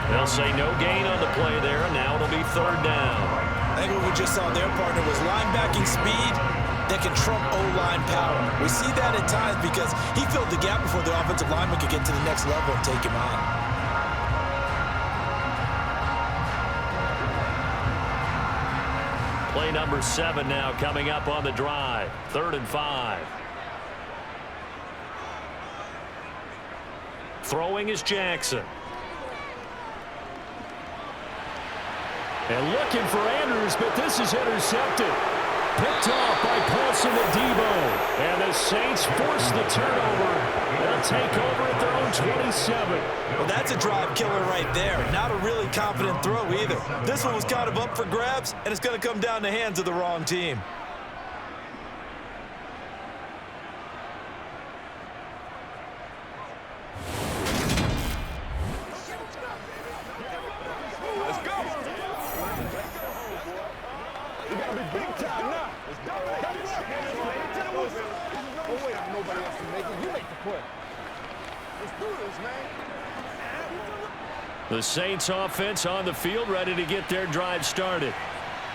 They'll say no gain on the play there. Now it'll be third down. I think what we just saw their partner was linebacking speed that can trump O-line power. We see that at times because he filled the gap before the offensive lineman could get to the next level and take him on. Play number 7 now coming up on the drive. 3rd and 5. Throwing is Jackson. And looking for Andrews, but this is intercepted. Picked off by Paulson and Debo. And the Saints force the turnover. They'll take over at their own 27. Well, that's a drive killer right there. Not a really confident throw either. This one was kind of up for grabs, and it's going to come down the hands of the wrong team. The Saints offense on the field ready to get their drive started.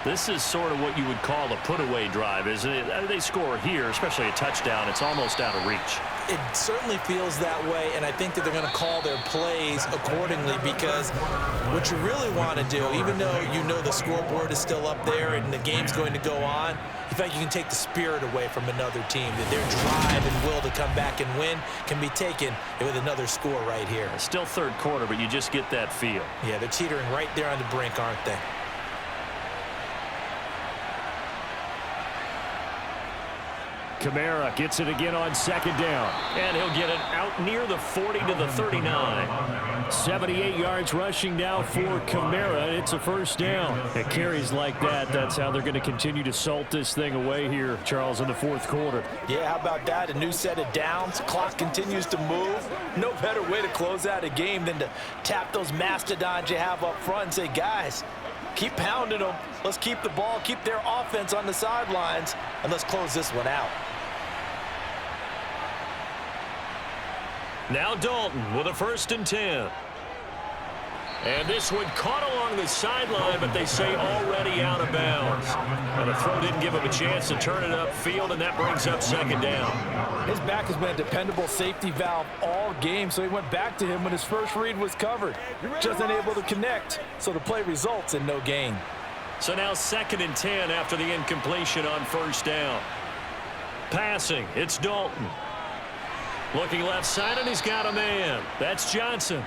This is sort of what you would call a put-away drive, isn't it? They score here, especially a touchdown. It's almost out of reach. It certainly feels that way, and I think that they're going to call their plays accordingly because what you really want to do, even though you know the scoreboard is still up there and the game's going to go on, in fact, you can take the spirit away from another team. That their drive and will to come back and win can be taken with another score right here. It's still third quarter, but you just get that feel. Yeah, they're teetering right there on the brink, aren't they? Kamara gets it again on 2nd down. And he'll get it out near the 40 to the 39. 78 yards rushing now for Kamara. It's a first down. It carries like that. That's how they're going to continue to salt this thing away here, Charles, in the 4th quarter. Yeah, how about that? A new set of downs. Clock continues to move. No better way to close out a game than to tap those mastodons you have up front and say, guys, keep pounding them. Let's keep the ball, keep their offense on the sidelines, and let's close this one out. Now Dalton with a 1st and 10. And this one caught along the sideline, but they say already out of bounds. And the throw didn't give him a chance to turn it upfield, and that brings up 2nd down. His back has been a dependable safety valve all game, so he went back to him when his first read was covered. Just unable to connect, so the play results in no gain. So now 2nd and 10 after the incompletion on 1st down. Passing, it's Dalton. Looking left side, and he's got a man. That's Johnson.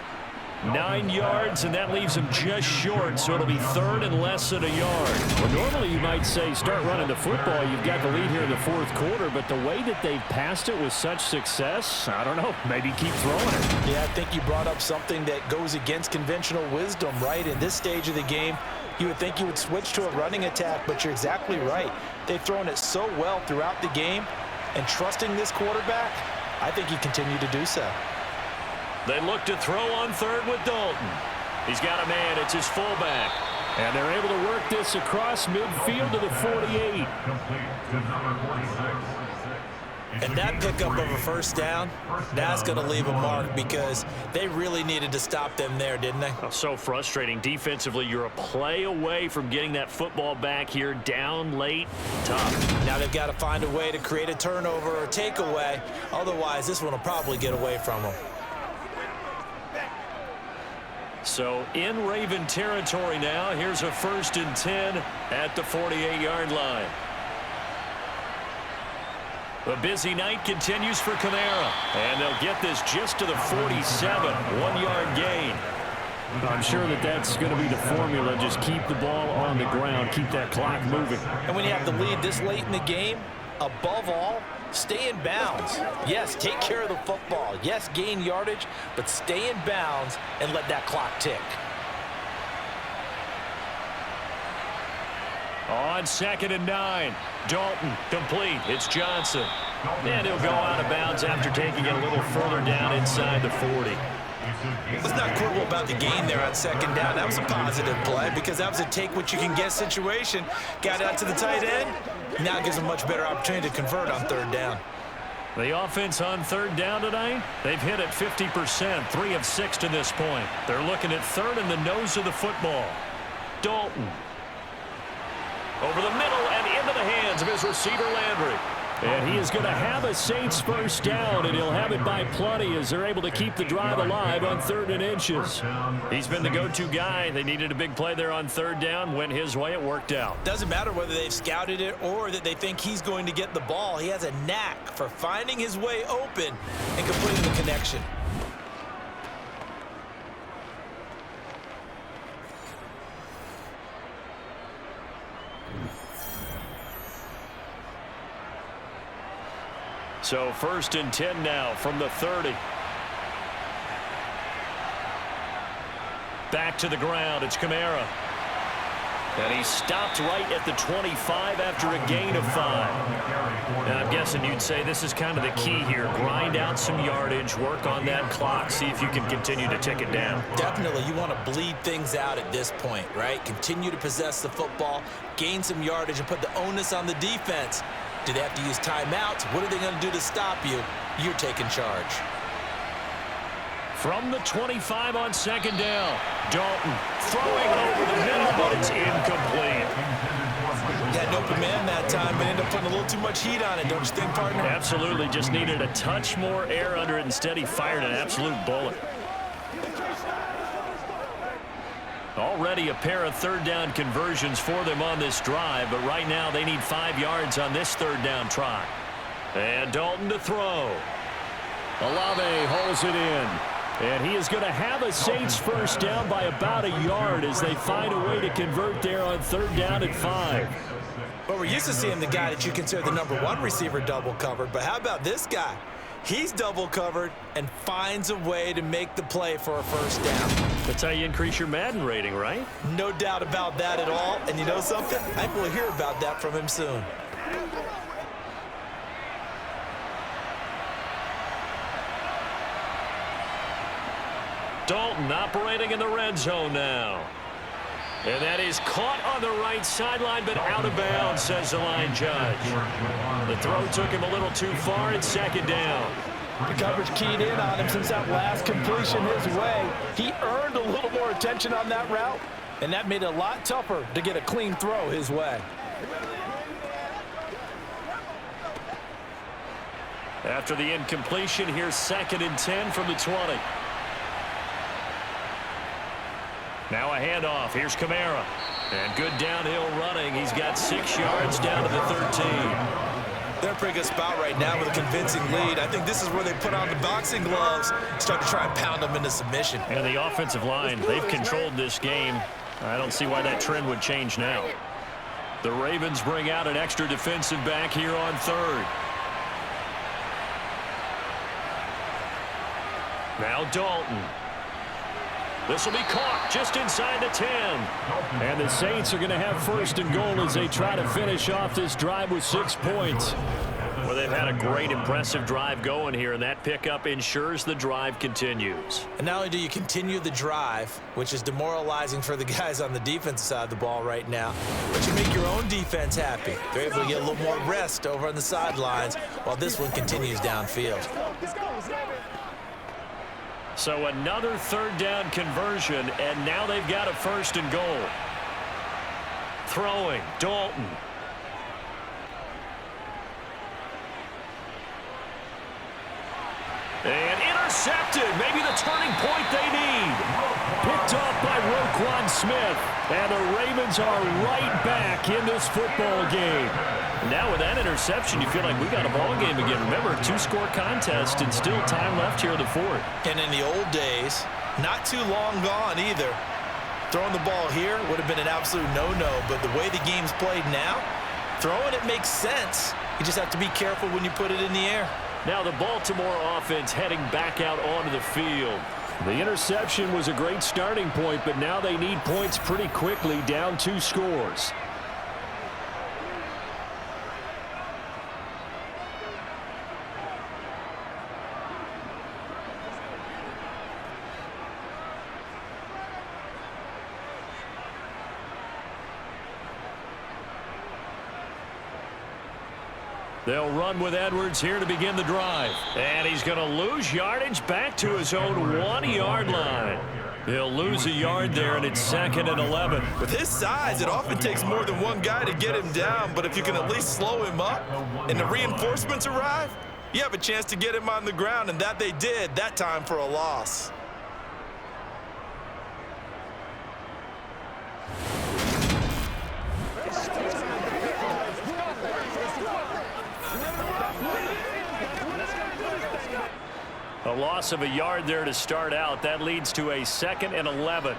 9 yards, and that leaves him just short, so it'll be 3rd and less than a yard. Well, normally you might say start running the football. You've got the lead here in the 4th quarter, but the way that they've passed it with such success, I don't know, maybe keep throwing it. Yeah, I think you brought up something that goes against conventional wisdom, right? In this stage of the game, you would think you would switch to a running attack, but you're exactly right. They've thrown it so well throughout the game, and trusting this quarterback, I think you continue to do so. They look to throw on 3rd with Dalton. He's got a man. It's his fullback. And they're able to work this across midfield to the 48. And that pickup of a 1st down, that's going to leave a mark because they really needed to stop them there, didn't they? Oh, so frustrating. Defensively, you're a play away from getting that football back here down late. Tough. Now they've got to find a way to create a turnover or takeaway. Otherwise, this one will probably get away from them. So in Raven territory now, here's a 1st and 10 at the 48-yard line. The busy night continues for Kamara, and they'll get this just to the 47, 1-yard gain. I'm sure that that's going to be the formula. Just keep the ball on the ground, keep that clock moving. And when you have the lead this late in the game, above all, stay in bounds. Yes, take care of the football. Yes, gain yardage, but stay in bounds and let that clock tick. On 2nd and 9, Dalton complete. It's Johnson. And he'll go out of bounds after taking it a little further down inside the 40. Let's not quibble about the gain there on 2nd down. That was a positive play because that was a take-what-you-can-get situation. Got out to the tight end. Now it gives them a much better opportunity to convert on 3rd down. The offense on 3rd down tonight, they've hit it 50%, 3 of 6 to this point. They're looking at 3rd in the nose of the football. Dalton. Over the middle and into the hands of his receiver, Landry. And he is going to have a Saints 1st down, and he'll have it by plenty as they're able to keep the drive alive on 3rd and inches. He's been the go-to guy. They needed a big play there on 3rd down. Went his way. It worked out. Doesn't matter whether they've scouted it or that they think he's going to get the ball. He has a knack for finding his way open and completing the connection. So 1st and 10 now from the 30. Back to the ground. It's Kamara. And he stopped right at the 25 after a gain of 5. And I'm guessing you'd say this is kind of the key here. Grind out some yardage, work on that clock, see if you can continue to tick it down. Definitely. You want to bleed things out at this point, right? Continue to possess the football, gain some yardage, and put the onus on the defense. Do they have to use timeouts? What are they going to do to stop you? You're taking charge. From the 25 on 2nd down, Dalton throwing over the middle, but it's incomplete. Got an open man that time, but ended up putting a little too much heat on it, don't you think, partner? Absolutely, just needed a touch more air under it. Instead, he fired an absolute bullet. Already a pair of 3rd down conversions for them on this drive, but right now they need 5 yards on this 3rd down try. And Dalton to throw. Olave holds it in. And he is going to have a Saints 1st down by about a yard as they find a way to convert there on 3rd down and 5. Well, we're used to seeing the guy that you consider the #1 receiver double covered, but how about this guy? He's double covered and finds a way to make the play for a 1st down. That's how you increase your Madden rating, right? No doubt about that at all. And you know something? I think we'll hear about that from him soon. Dalton operating in the red zone now. And that is caught on the right sideline, but out of bounds, says the line judge. The throw took him a little too far. It's 2nd down. The coverage keyed in on him since that last completion his way. He earned a little more attention on that route, and that made it a lot tougher to get a clean throw his way. After the incompletion, here's 2nd and 10 from the 20. Now a handoff. Here's Kamara. And good downhill running. He's got 6 yards down to the 13. They're in a pretty good spot right now with a convincing lead. I think this is where they put on the boxing gloves, start to try and pound them into submission. And the offensive line, they've controlled this game. I don't see why that trend would change now. The Ravens bring out an extra defensive back here on 3rd. Now Dalton. This will be caught just inside the 10. And the Saints are going to have 1st and goal as they try to finish off this drive with 6 points. Well, they've had a great, impressive drive going here, and that pickup ensures the drive continues. And not only do you continue the drive, which is demoralizing for the guys on the defensive side of the ball right now, but you make your own defense happy. They're able to get a little more rest over on the sidelines while this one continues downfield. So another 3rd down conversion, and now they've got a 1st and goal. Throwing, Dalton. And intercepted, maybe the turning point they need. Picked off by Roquan Smith, and the Ravens are right back in this football game. Now with that interception, you feel like we got a ball game again. Remember, 2-score contest and still time left here in the 4th. And in the old days, not too long gone either, throwing the ball here would have been an absolute no-no. But the way the game's played now, throwing it makes sense. You just have to be careful when you put it in the air. Now the Baltimore offense heading back out onto the field. The interception was a great starting point, but now they need points pretty quickly, down 2 scores. They'll run with Edwards here to begin the drive. And he's going to lose yardage back to his own 1-yard line. He'll lose a yard there, and it's 2nd and 11. With his size, it often takes more than one guy to get him down, but if you can at least slow him up and the reinforcements arrive, you have a chance to get him on the ground, and that they did, that time for a loss. A loss of a yard there to start out. That leads to a 2nd and 11.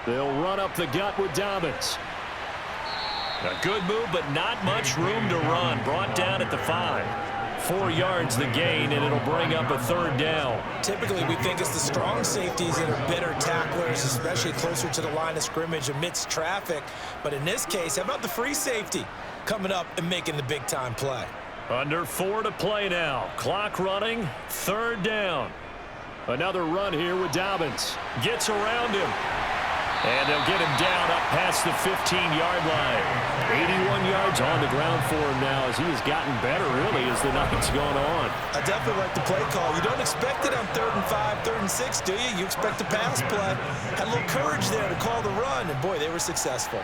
They'll run up the gut with Dobbins. A good move, but not much room to run. Brought down at the 5. 4 yards the gain, and it'll bring up a 3rd down. Typically, we think it's the strong safeties that are better tacklers, especially closer to the line of scrimmage amidst traffic. But in this case, how about the free safety coming up and making the big-time play? Under 4 to play now. Clock running, 3rd down. Another run here with Dobbins. Gets around him. And they'll get him down up past the 15-yard line. 81 yards on the ground for him now as he has gotten better, really, as the night's gone on. I definitely like the play call. You don't expect it on 3rd and 5, 3rd and 6, do you? You expect a pass play. Had a little courage there to call the run, and, boy, they were successful.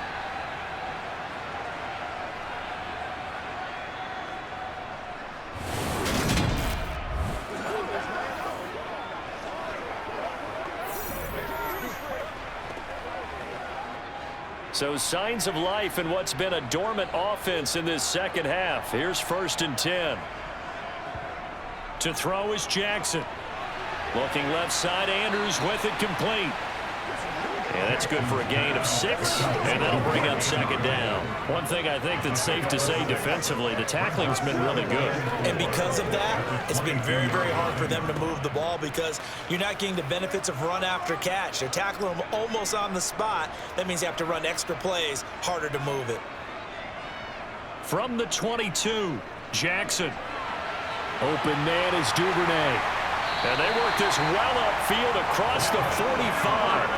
So signs of life in what's been a dormant offense in this 2nd half. Here's 1st and 10. To throw is Jackson. Looking left side, Andrews with it complete. And that's good for a gain of 6, and that'll bring up 2nd down. One thing I think that's safe to say defensively, the tackling's been really good. And because of that, it's been very, very hard for them to move the ball because you're not getting the benefits of run after catch. They're tackling them almost on the spot. That means you have to run extra plays, harder to move it. From the 22, Jackson. Open man is Duvernay. And they work this well upfield across the 45.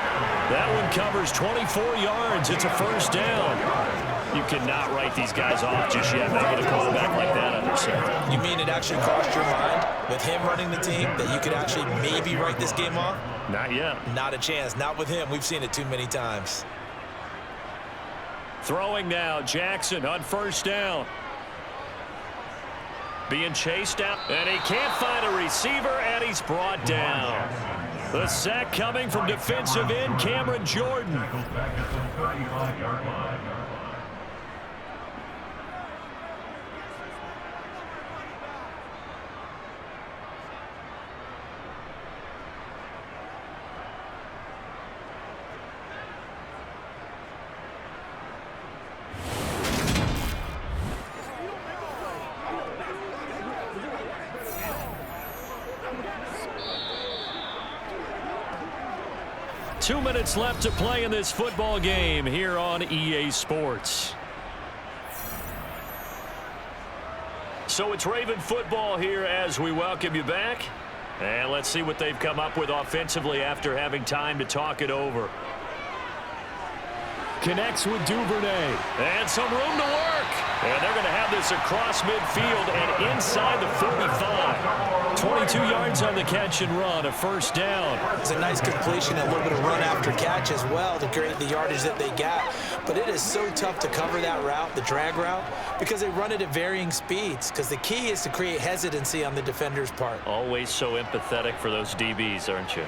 That one covers 24 yards. It's a first down. You cannot write these guys off just yet, making a quarterback like that under center. You mean it actually crossed your mind with him running the team that you could actually maybe write this game off? Not yet. Not a chance. Not with him. We've seen it too many times. Throwing now, Jackson on first down. Being chased out, and he can't find a receiver, and he's brought down. The sack coming from defensive end Cameron Jordan. 2 minutes left to play in this football game here on EA Sports. So it's Raven football here as we welcome you back. And let's see what they've come up with offensively after having time to talk it over. Connects with Duvernay. And some room to work. And they're going to have this across midfield and inside the 45. 22 yards on the catch and run, a first down. It's a nice completion, a little bit of run after catch as well to create the yardage that they got. But it is so tough to cover that route, the drag route, because they run it at varying speeds. Because the key is to create hesitancy on the defender's part. Always so empathetic for those DBs, aren't you?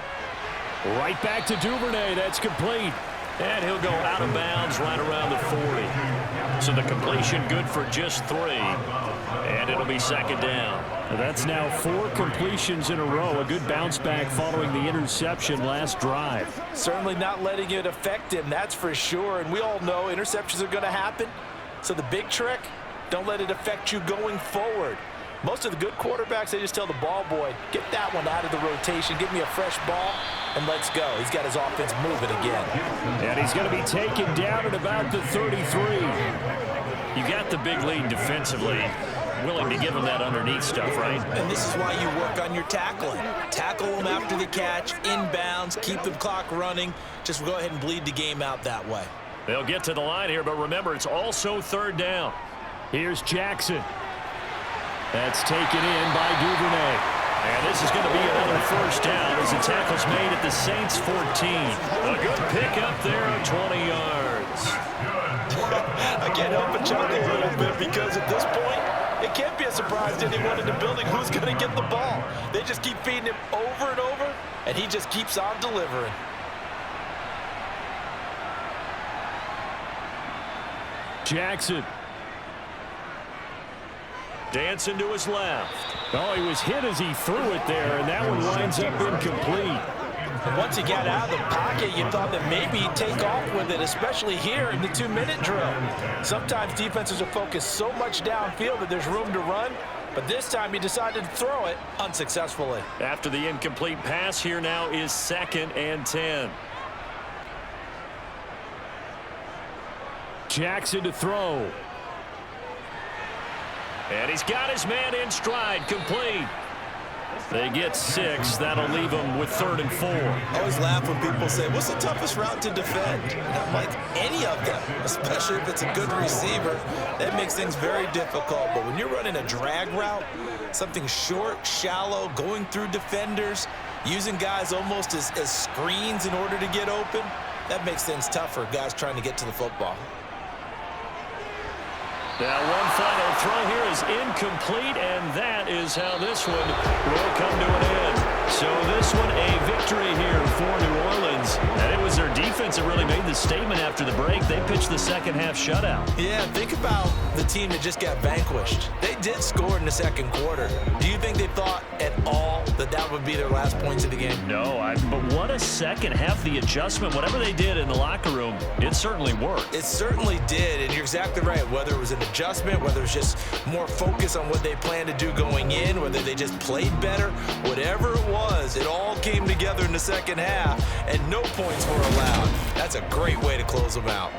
Right back to Duvernay. That's complete. And he'll go out of bounds right around the 40. So the completion good for just 3. And it'll be second down. That's now 4 completions in a row. A good bounce back following the interception last drive. Certainly not letting it affect him, that's for sure. And we all know interceptions are going to happen. So the big trick, don't let it affect you going forward. Most of the good quarterbacks, they just tell the ball boy, get that one out of the rotation, give me a fresh ball, and let's go. He's got his offense moving again. And he's going to be taken down at about the 33. You got the big lead defensively. Willing to give him that underneath stuff, right? And this is why you work on your tackling. Tackle them after the catch, inbounds, keep the clock running. Just go ahead and bleed the game out that way. They'll get to the line here, but remember, it's also third down. Here's Jackson. That's taken in by Duvernay. And this is going to be another first down as the tackle's made at the Saints 14. A good pick up there of 20 yards. I can't help but chuckle a little bit because at this point, it can't be a surprise to anyone in the building who's going to get the ball. They just keep feeding him over and over, and he just keeps on delivering. Jackson. Dancing to his left. Oh, he was hit as he threw it there, and that one winds up incomplete. Once he got out of the pocket, you thought that maybe he'd take off with it, especially here in the 2-minute drill. Sometimes defenses are focused so much downfield that there's room to run, but this time he decided to throw it unsuccessfully. After the incomplete pass, here now is 2nd and 10. Jackson to throw. And he's got his man in stride, complete. They get 6. That'll leave them with 3rd and 4. I always laugh when people say, what's the toughest route to defend? And I'm like, any of them, especially if it's a good receiver. That makes things very difficult. But when you're running a drag route, something short, shallow, going through defenders, using guys almost as screens in order to get open, that makes things tough for guys trying to get to the football. Now one final throw here is incomplete, and that is how this one will come to an end. So this one a victory here for New Orleans. And it was their defense that really made the statement after the break. They pitched the second half shutout. Yeah, think about the team that just got vanquished. They did score in the second quarter. Do you think they thought at all that that would be their last points of the game? No, but what a second half, the adjustment, whatever they did in the locker room, it certainly worked. It certainly did, and you're exactly right. Whether it was an adjustment, whether it's just more focus on what they planned to do going in, whether they just played better, whatever it was, it all came together in the second half, and no points were allowed. That's a great way to close them out.